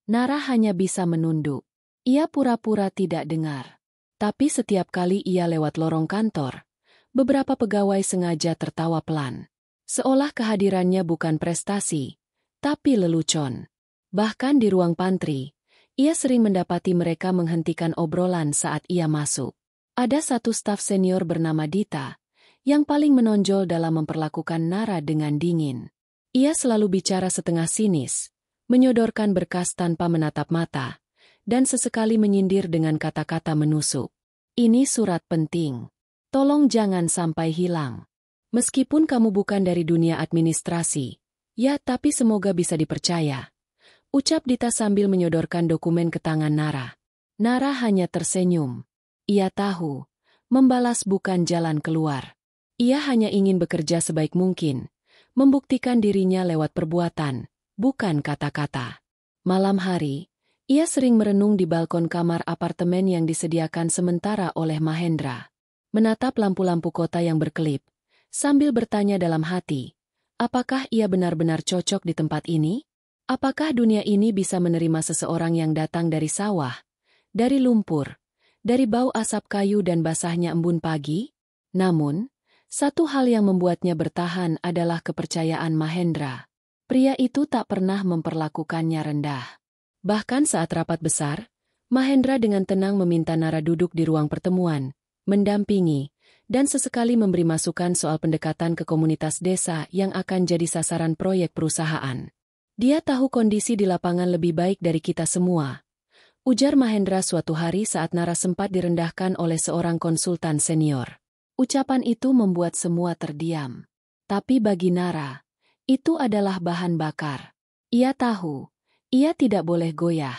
Nara hanya bisa menunduk. Ia pura-pura tidak dengar. Tapi setiap kali ia lewat lorong kantor, beberapa pegawai sengaja tertawa pelan. Seolah kehadirannya bukan prestasi, tapi lelucon. Bahkan di ruang pantry, ia sering mendapati mereka menghentikan obrolan saat ia masuk. Ada satu staf senior bernama Dita, yang paling menonjol dalam memperlakukan Nara dengan dingin. Ia selalu bicara setengah sinis, menyodorkan berkas tanpa menatap mata, dan sesekali menyindir dengan kata-kata menusuk. Ini surat penting. Tolong jangan sampai hilang. Meskipun kamu bukan dari dunia administrasi, ya tapi semoga bisa dipercaya. Ucap Dita sambil menyodorkan dokumen ke tangan Nara. Nara hanya tersenyum. Ia tahu, membalas bukan jalan keluar. Ia hanya ingin bekerja sebaik mungkin, membuktikan dirinya lewat perbuatan, bukan kata-kata. Malam hari, ia sering merenung di balkon kamar apartemen yang disediakan sementara oleh Mahendra. Menatap lampu-lampu kota yang berkelip, sambil bertanya dalam hati, apakah ia benar-benar cocok di tempat ini? Apakah dunia ini bisa menerima seseorang yang datang dari sawah, dari lumpur, dari bau asap kayu dan basahnya embun pagi? Namun, satu hal yang membuatnya bertahan adalah kepercayaan Mahendra. Pria itu tak pernah memperlakukannya rendah. Bahkan saat rapat besar, Mahendra dengan tenang meminta Nara duduk di ruang pertemuan, mendampingi, dan sesekali memberi masukan soal pendekatan ke komunitas desa yang akan jadi sasaran proyek perusahaan. Dia tahu kondisi di lapangan lebih baik dari kita semua, ujar Mahendra suatu hari saat Nara sempat direndahkan oleh seorang konsultan senior. Ucapan itu membuat semua terdiam. Tapi bagi Nara, itu adalah bahan bakar. Ia tahu, ia tidak boleh goyah.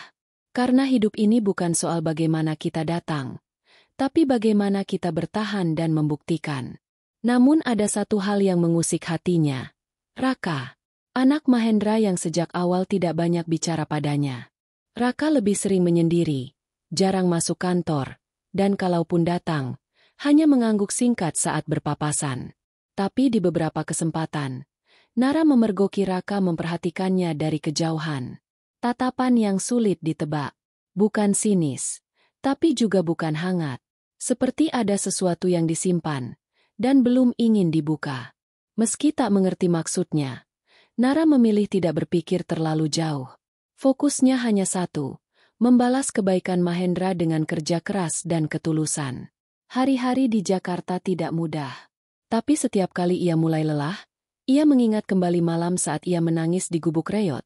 Karena hidup ini bukan soal bagaimana kita datang, tapi bagaimana kita bertahan dan membuktikan. Namun ada satu hal yang mengusik hatinya. Raka, anak Mahendra yang sejak awal tidak banyak bicara padanya. Raka lebih sering menyendiri, jarang masuk kantor, dan kalaupun datang, hanya mengangguk singkat saat berpapasan. Tapi di beberapa kesempatan, Nara memergoki Raka memperhatikannya dari kejauhan. Tatapan yang sulit ditebak. Bukan sinis, tapi juga bukan hangat. Seperti ada sesuatu yang disimpan, dan belum ingin dibuka. Meski tak mengerti maksudnya, Nara memilih tidak berpikir terlalu jauh. Fokusnya hanya satu, membalas kebaikan Mahendra dengan kerja keras dan ketulusan. Hari-hari di Jakarta tidak mudah. Tapi setiap kali ia mulai lelah, ia mengingat kembali malam saat ia menangis di gubuk reot,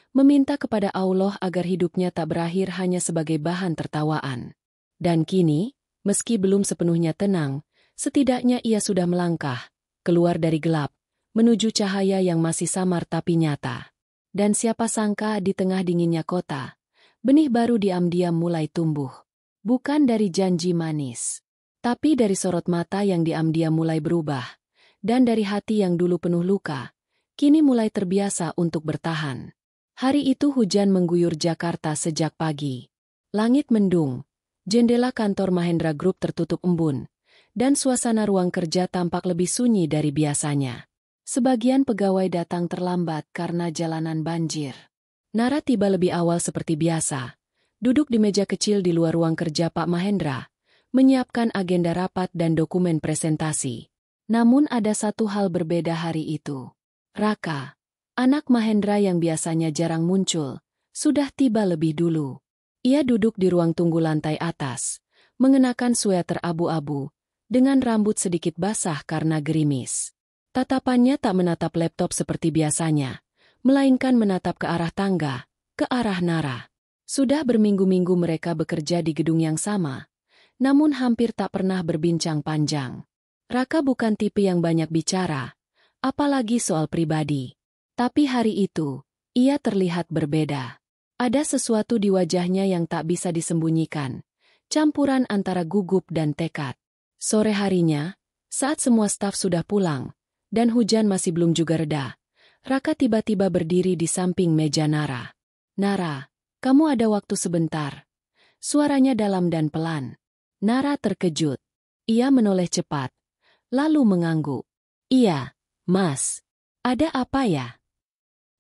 meminta kepada Allah agar hidupnya tak berakhir hanya sebagai bahan tertawaan. Dan kini, meski belum sepenuhnya tenang, setidaknya ia sudah melangkah, keluar dari gelap, menuju cahaya yang masih samar tapi nyata. Dan siapa sangka di tengah dinginnya kota, benih baru diam-diam mulai tumbuh. Bukan dari janji manis, tapi dari sorot mata yang diam-diam mulai berubah, dan dari hati yang dulu penuh luka, kini mulai terbiasa untuk bertahan. Hari itu hujan mengguyur Jakarta sejak pagi. Langit mendung, jendela kantor Mahendra Group tertutup embun, dan suasana ruang kerja tampak lebih sunyi dari biasanya. Sebagian pegawai datang terlambat karena jalanan banjir. Nara tiba lebih awal seperti biasa, duduk di meja kecil di luar ruang kerja Pak Mahendra, menyiapkan agenda rapat dan dokumen presentasi. Namun ada satu hal berbeda hari itu. Raka, anak Mahendra yang biasanya jarang muncul, sudah tiba lebih dulu. Ia duduk di ruang tunggu lantai atas, mengenakan sweater abu-abu, dengan rambut sedikit basah karena gerimis. Tatapannya tak menatap laptop seperti biasanya, melainkan menatap ke arah tangga, ke arah Nara. Sudah berminggu-minggu mereka bekerja di gedung yang sama, namun hampir tak pernah berbincang panjang. Raka bukan tipe yang banyak bicara, apalagi soal pribadi. Tapi hari itu, ia terlihat berbeda. Ada sesuatu di wajahnya yang tak bisa disembunyikan, campuran antara gugup dan tekad. Sore harinya, saat semua staf sudah pulang, dan hujan masih belum juga reda, Raka tiba-tiba berdiri di samping meja Nara. "Nara, kamu ada waktu sebentar?" Suaranya dalam dan pelan. Nara terkejut. Ia menoleh cepat, lalu mengangguk. "Iya, Mas. Ada apa ya?"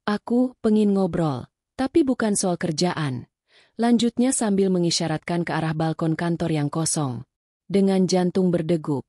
"Aku pengin ngobrol, tapi bukan soal kerjaan," lanjutnya sambil mengisyaratkan ke arah balkon kantor yang kosong. Dengan jantung berdegup,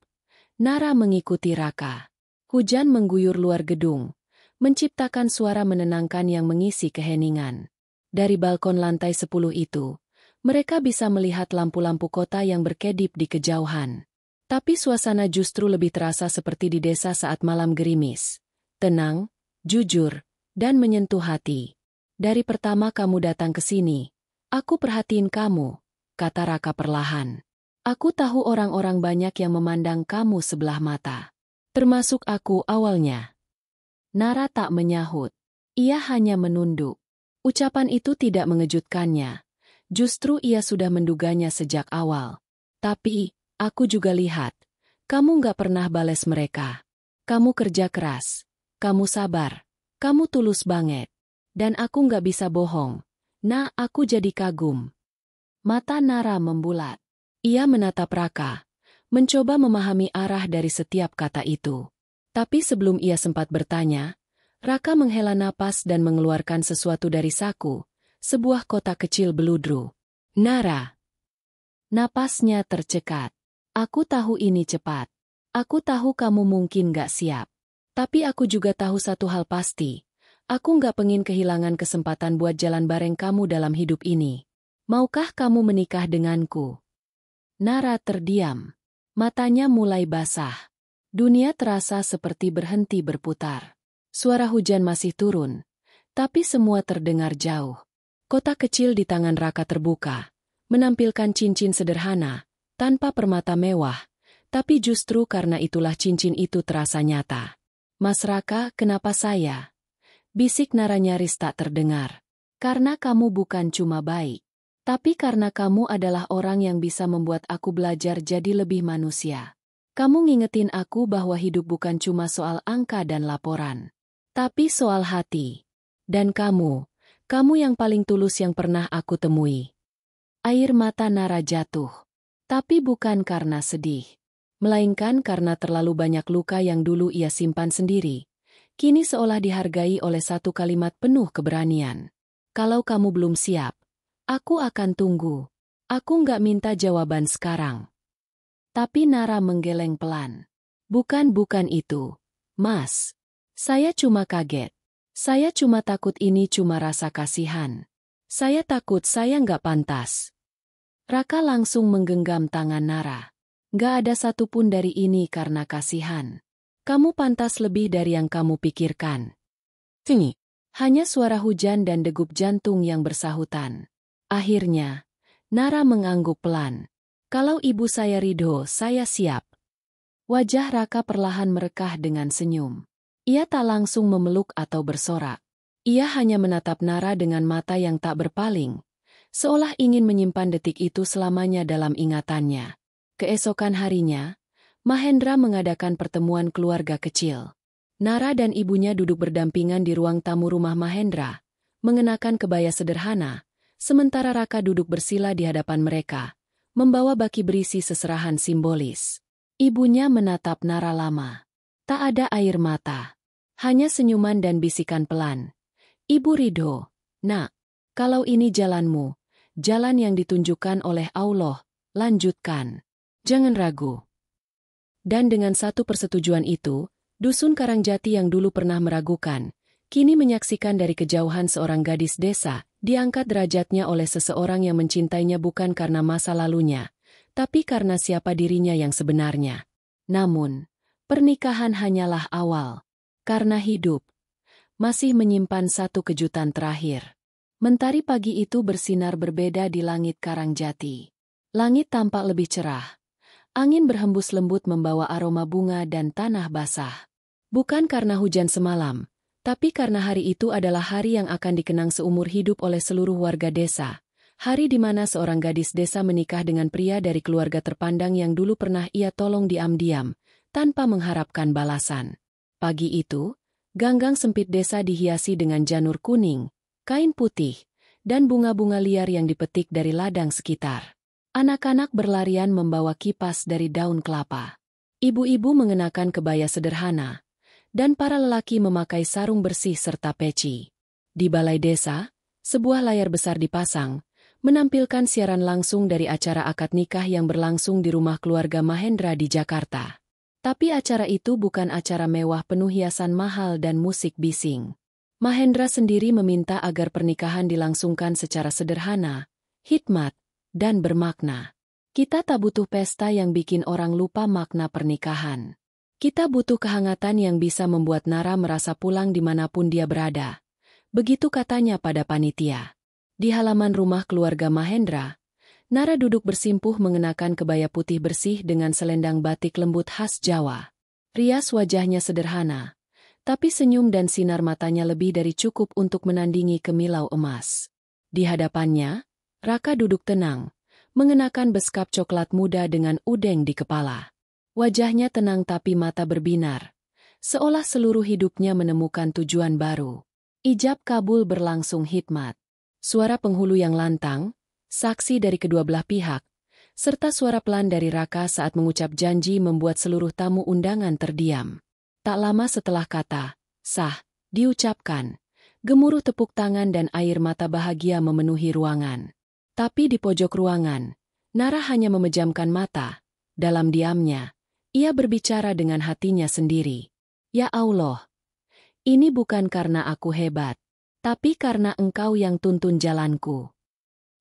Nara mengikuti Raka. Hujan mengguyur luar gedung, menciptakan suara menenangkan yang mengisi keheningan. Dari balkon lantai 10 itu, mereka bisa melihat lampu-lampu kota yang berkedip di kejauhan. Tapi suasana justru lebih terasa seperti di desa saat malam gerimis. Tenang, jujur, dan menyentuh hati. "Dari pertama kamu datang ke sini, aku perhatiin kamu," kata Raka perlahan. "Aku tahu orang-orang banyak yang memandang kamu sebelah mata. Termasuk aku awalnya." Nara tak menyahut. Ia hanya menunduk. Ucapan itu tidak mengejutkannya. Justru ia sudah menduganya sejak awal. "Tapi, aku juga lihat, kamu gak pernah bales mereka. Kamu kerja keras, kamu sabar, kamu tulus banget. Dan aku gak bisa bohong. Nah, aku jadi kagum." Mata Nara membulat. Ia menatap Raka, mencoba memahami arah dari setiap kata itu. Tapi sebelum ia sempat bertanya, Raka menghela napas dan mengeluarkan sesuatu dari saku, sebuah kotak kecil beludru. "Nara." Napasnya tercekat. "Aku tahu ini cepat. Aku tahu kamu mungkin gak siap. Tapi aku juga tahu satu hal pasti. Aku gak pengen kehilangan kesempatan buat jalan bareng kamu dalam hidup ini. Maukah kamu menikah denganku?" Nara terdiam. Matanya mulai basah. Dunia terasa seperti berhenti berputar. Suara hujan masih turun, tapi semua terdengar jauh. Kotak kecil di tangan Raka terbuka, menampilkan cincin sederhana, tanpa permata mewah, tapi justru karena itulah cincin itu terasa nyata. "Mas Raka, kenapa saya?" bisik Nara nyaris tak terdengar. "Karena kamu bukan cuma baik, tapi karena kamu adalah orang yang bisa membuat aku belajar jadi lebih manusia. Kamu ngingetin aku bahwa hidup bukan cuma soal angka dan laporan, tapi soal hati. Dan kamu yang paling tulus yang pernah aku temui." Air mata Nara jatuh. Tapi bukan karena sedih, melainkan karena terlalu banyak luka yang dulu ia simpan sendiri. Kini seolah dihargai oleh satu kalimat penuh keberanian. "Kalau kamu belum siap, aku akan tunggu. Aku nggak minta jawaban sekarang." Tapi Nara menggeleng pelan. Bukan itu, Mas. Saya cuma kaget. Saya cuma takut ini cuma rasa kasihan. Saya takut saya nggak pantas." Raka langsung menggenggam tangan Nara. "Nggak ada satupun dari ini karena kasihan. Kamu pantas lebih dari yang kamu pikirkan." Ini hanya suara hujan dan degup jantung yang bersahutan. Akhirnya, Nara mengangguk pelan. "Kalau ibu saya ridho, saya siap." Wajah Raka perlahan merekah dengan senyum. Ia tak langsung memeluk atau bersorak. Ia hanya menatap Nara dengan mata yang tak berpaling, seolah ingin menyimpan detik itu selamanya dalam ingatannya. Keesokan harinya, Mahendra mengadakan pertemuan keluarga kecil. Nara dan ibunya duduk berdampingan di ruang tamu rumah Mahendra, mengenakan kebaya sederhana, sementara Raka duduk bersila di hadapan mereka, membawa baki berisi seserahan simbolis. Ibunya menatap Nara lama. Tak ada air mata. Hanya senyuman dan bisikan pelan. "Ibu Ridho, nak, kalau ini jalanmu, jalan yang ditunjukkan oleh Allah, lanjutkan. Jangan ragu." Dan dengan satu persetujuan itu, dusun Karangjati yang dulu pernah meragukan, kini menyaksikan dari kejauhan seorang gadis desa, diangkat derajatnya oleh seseorang yang mencintainya bukan karena masa lalunya, tapi karena siapa dirinya yang sebenarnya. Namun, pernikahan hanyalah awal. Karena hidup masih menyimpan satu kejutan terakhir. Mentari pagi itu bersinar berbeda di langit Karangjati. Langit tampak lebih cerah. Angin berhembus lembut membawa aroma bunga dan tanah basah. Bukan karena hujan semalam, tapi karena hari itu adalah hari yang akan dikenang seumur hidup oleh seluruh warga desa. Hari di mana seorang gadis desa menikah dengan pria dari keluarga terpandang yang dulu pernah ia tolong diam-diam, tanpa mengharapkan balasan. Pagi itu, ganggang sempit desa dihiasi dengan janur kuning, kain putih, dan bunga-bunga liar yang dipetik dari ladang sekitar. Anak-anak berlarian membawa kipas dari daun kelapa. Ibu-ibu mengenakan kebaya sederhana, dan para lelaki memakai sarung bersih serta peci. Di balai desa, sebuah layar besar dipasang, menampilkan siaran langsung dari acara akad nikah yang berlangsung di rumah keluarga Mahendra di Jakarta. Tapi acara itu bukan acara mewah penuh hiasan mahal dan musik bising. Mahendra sendiri meminta agar pernikahan dilangsungkan secara sederhana, hikmat, dan bermakna. Kita tak butuh pesta yang bikin orang lupa makna pernikahan. Kita butuh kehangatan yang bisa membuat Nara merasa pulang dimanapun dia berada. Begitu katanya pada panitia. Di halaman rumah keluarga Mahendra, Nara duduk bersimpuh mengenakan kebaya putih bersih dengan selendang batik lembut khas Jawa. Rias wajahnya sederhana, tapi senyum dan sinar matanya lebih dari cukup untuk menandingi kemilau emas. Di hadapannya, Raka duduk tenang, mengenakan beskap coklat muda dengan udeng di kepala. Wajahnya tenang tapi mata berbinar, seolah seluruh hidupnya menemukan tujuan baru. Ijab kabul berlangsung hikmat. Suara penghulu yang lantang, saksi dari kedua belah pihak, serta suara pelan dari Raka saat mengucap janji membuat seluruh tamu undangan terdiam. Tak lama setelah kata "sah" diucapkan, gemuruh tepuk tangan dan air mata bahagia memenuhi ruangan. Tapi di pojok ruangan, Nara hanya memejamkan mata. Dalam diamnya, ia berbicara dengan hatinya sendiri. "Ya Allah, ini bukan karena aku hebat, tapi karena Engkau yang tuntun jalanku."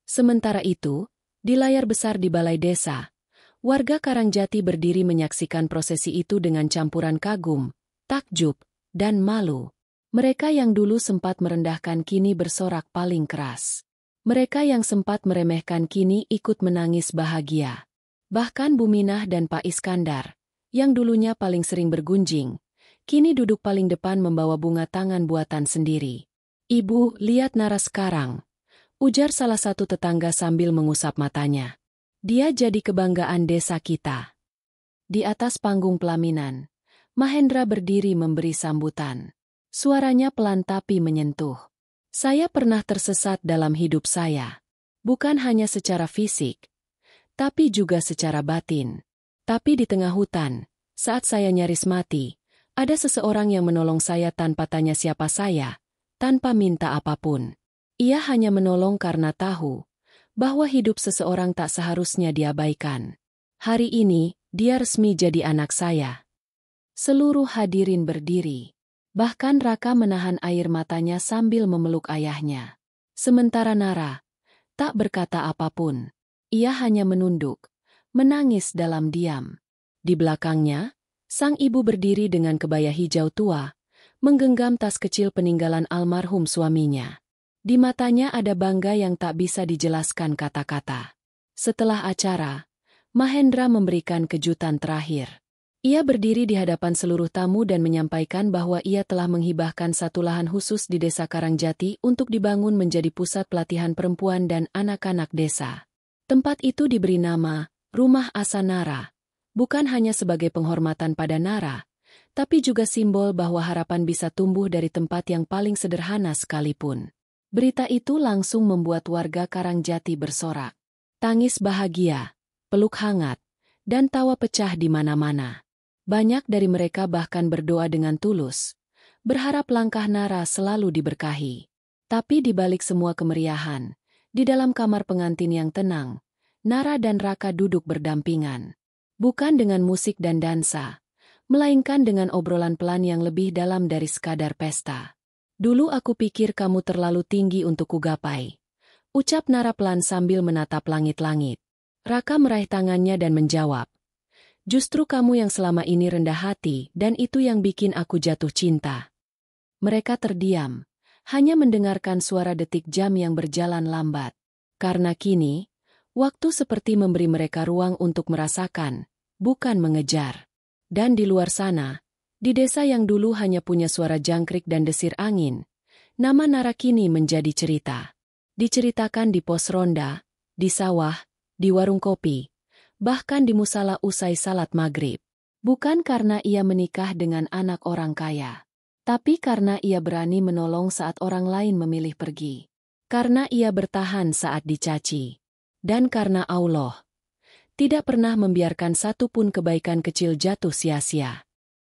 Sementara itu, di layar besar di balai desa, warga Karangjati berdiri menyaksikan prosesi itu dengan campuran kagum, takjub, dan malu. Mereka yang dulu sempat merendahkan kini bersorak paling keras. Mereka yang sempat meremehkan kini ikut menangis bahagia. Bahkan Buminah dan Pak Iskandar, yang dulunya paling sering bergunjing, kini duduk paling depan membawa bunga tangan buatan sendiri. "Ibu, lihat Nara sekarang," ujar salah satu tetangga sambil mengusap matanya. "Dia jadi kebanggaan desa kita." Di atas panggung pelaminan, Mahendra berdiri memberi sambutan. Suaranya pelan tapi menyentuh. "Saya pernah tersesat dalam hidup saya. Bukan hanya secara fisik, tapi juga secara batin. Tapi di tengah hutan, saat saya nyaris mati, ada seseorang yang menolong saya tanpa tanya siapa saya, tanpa minta apapun. Ia hanya menolong karena tahu bahwa hidup seseorang tak seharusnya diabaikan. Hari ini, dia resmi jadi anak saya." Seluruh hadirin berdiri. Bahkan Raka menahan air matanya sambil memeluk ayahnya. Sementara Nara tak berkata apapun. Ia hanya menunduk, menangis dalam diam. Di belakangnya, sang ibu berdiri dengan kebaya hijau tua, menggenggam tas kecil peninggalan almarhum suaminya. Di matanya ada bangga yang tak bisa dijelaskan kata-kata. Setelah acara, Mahendra memberikan kejutan terakhir. Ia berdiri di hadapan seluruh tamu dan menyampaikan bahwa ia telah menghibahkan satu lahan khusus di desa Karangjati untuk dibangun menjadi pusat pelatihan perempuan dan anak-anak desa. Tempat itu diberi nama Rumah Asa Nara, bukan hanya sebagai penghormatan pada Nara, tapi juga simbol bahwa harapan bisa tumbuh dari tempat yang paling sederhana sekalipun. Berita itu langsung membuat warga Karangjati bersorak. Tangis bahagia, peluk hangat, dan tawa pecah di mana-mana. Banyak dari mereka bahkan berdoa dengan tulus, berharap langkah Nara selalu diberkahi. Tapi di balik semua kemeriahan, di dalam kamar pengantin yang tenang, Nara dan Raka duduk berdampingan. Bukan dengan musik dan dansa, melainkan dengan obrolan pelan yang lebih dalam dari sekadar pesta. Dulu aku pikir kamu terlalu tinggi untuk kugapai, ucap Nara pelan sambil menatap langit-langit. Raka meraih tangannya dan menjawab, justru kamu yang selama ini rendah hati dan itu yang bikin aku jatuh cinta. Mereka terdiam, hanya mendengarkan suara detik jam yang berjalan lambat. Karena kini, waktu seperti memberi mereka ruang untuk merasakan, bukan mengejar. Dan di luar sana, di desa yang dulu hanya punya suara jangkrik dan desir angin, nama Nara kini menjadi cerita. Diceritakan di pos ronda, di sawah, di warung kopi, bahkan di musala usai salat maghrib. Bukan karena ia menikah dengan anak orang kaya, tapi karena ia berani menolong saat orang lain memilih pergi. Karena ia bertahan saat dicaci. Dan karena Allah tidak pernah membiarkan satu pun kebaikan kecil jatuh sia-sia.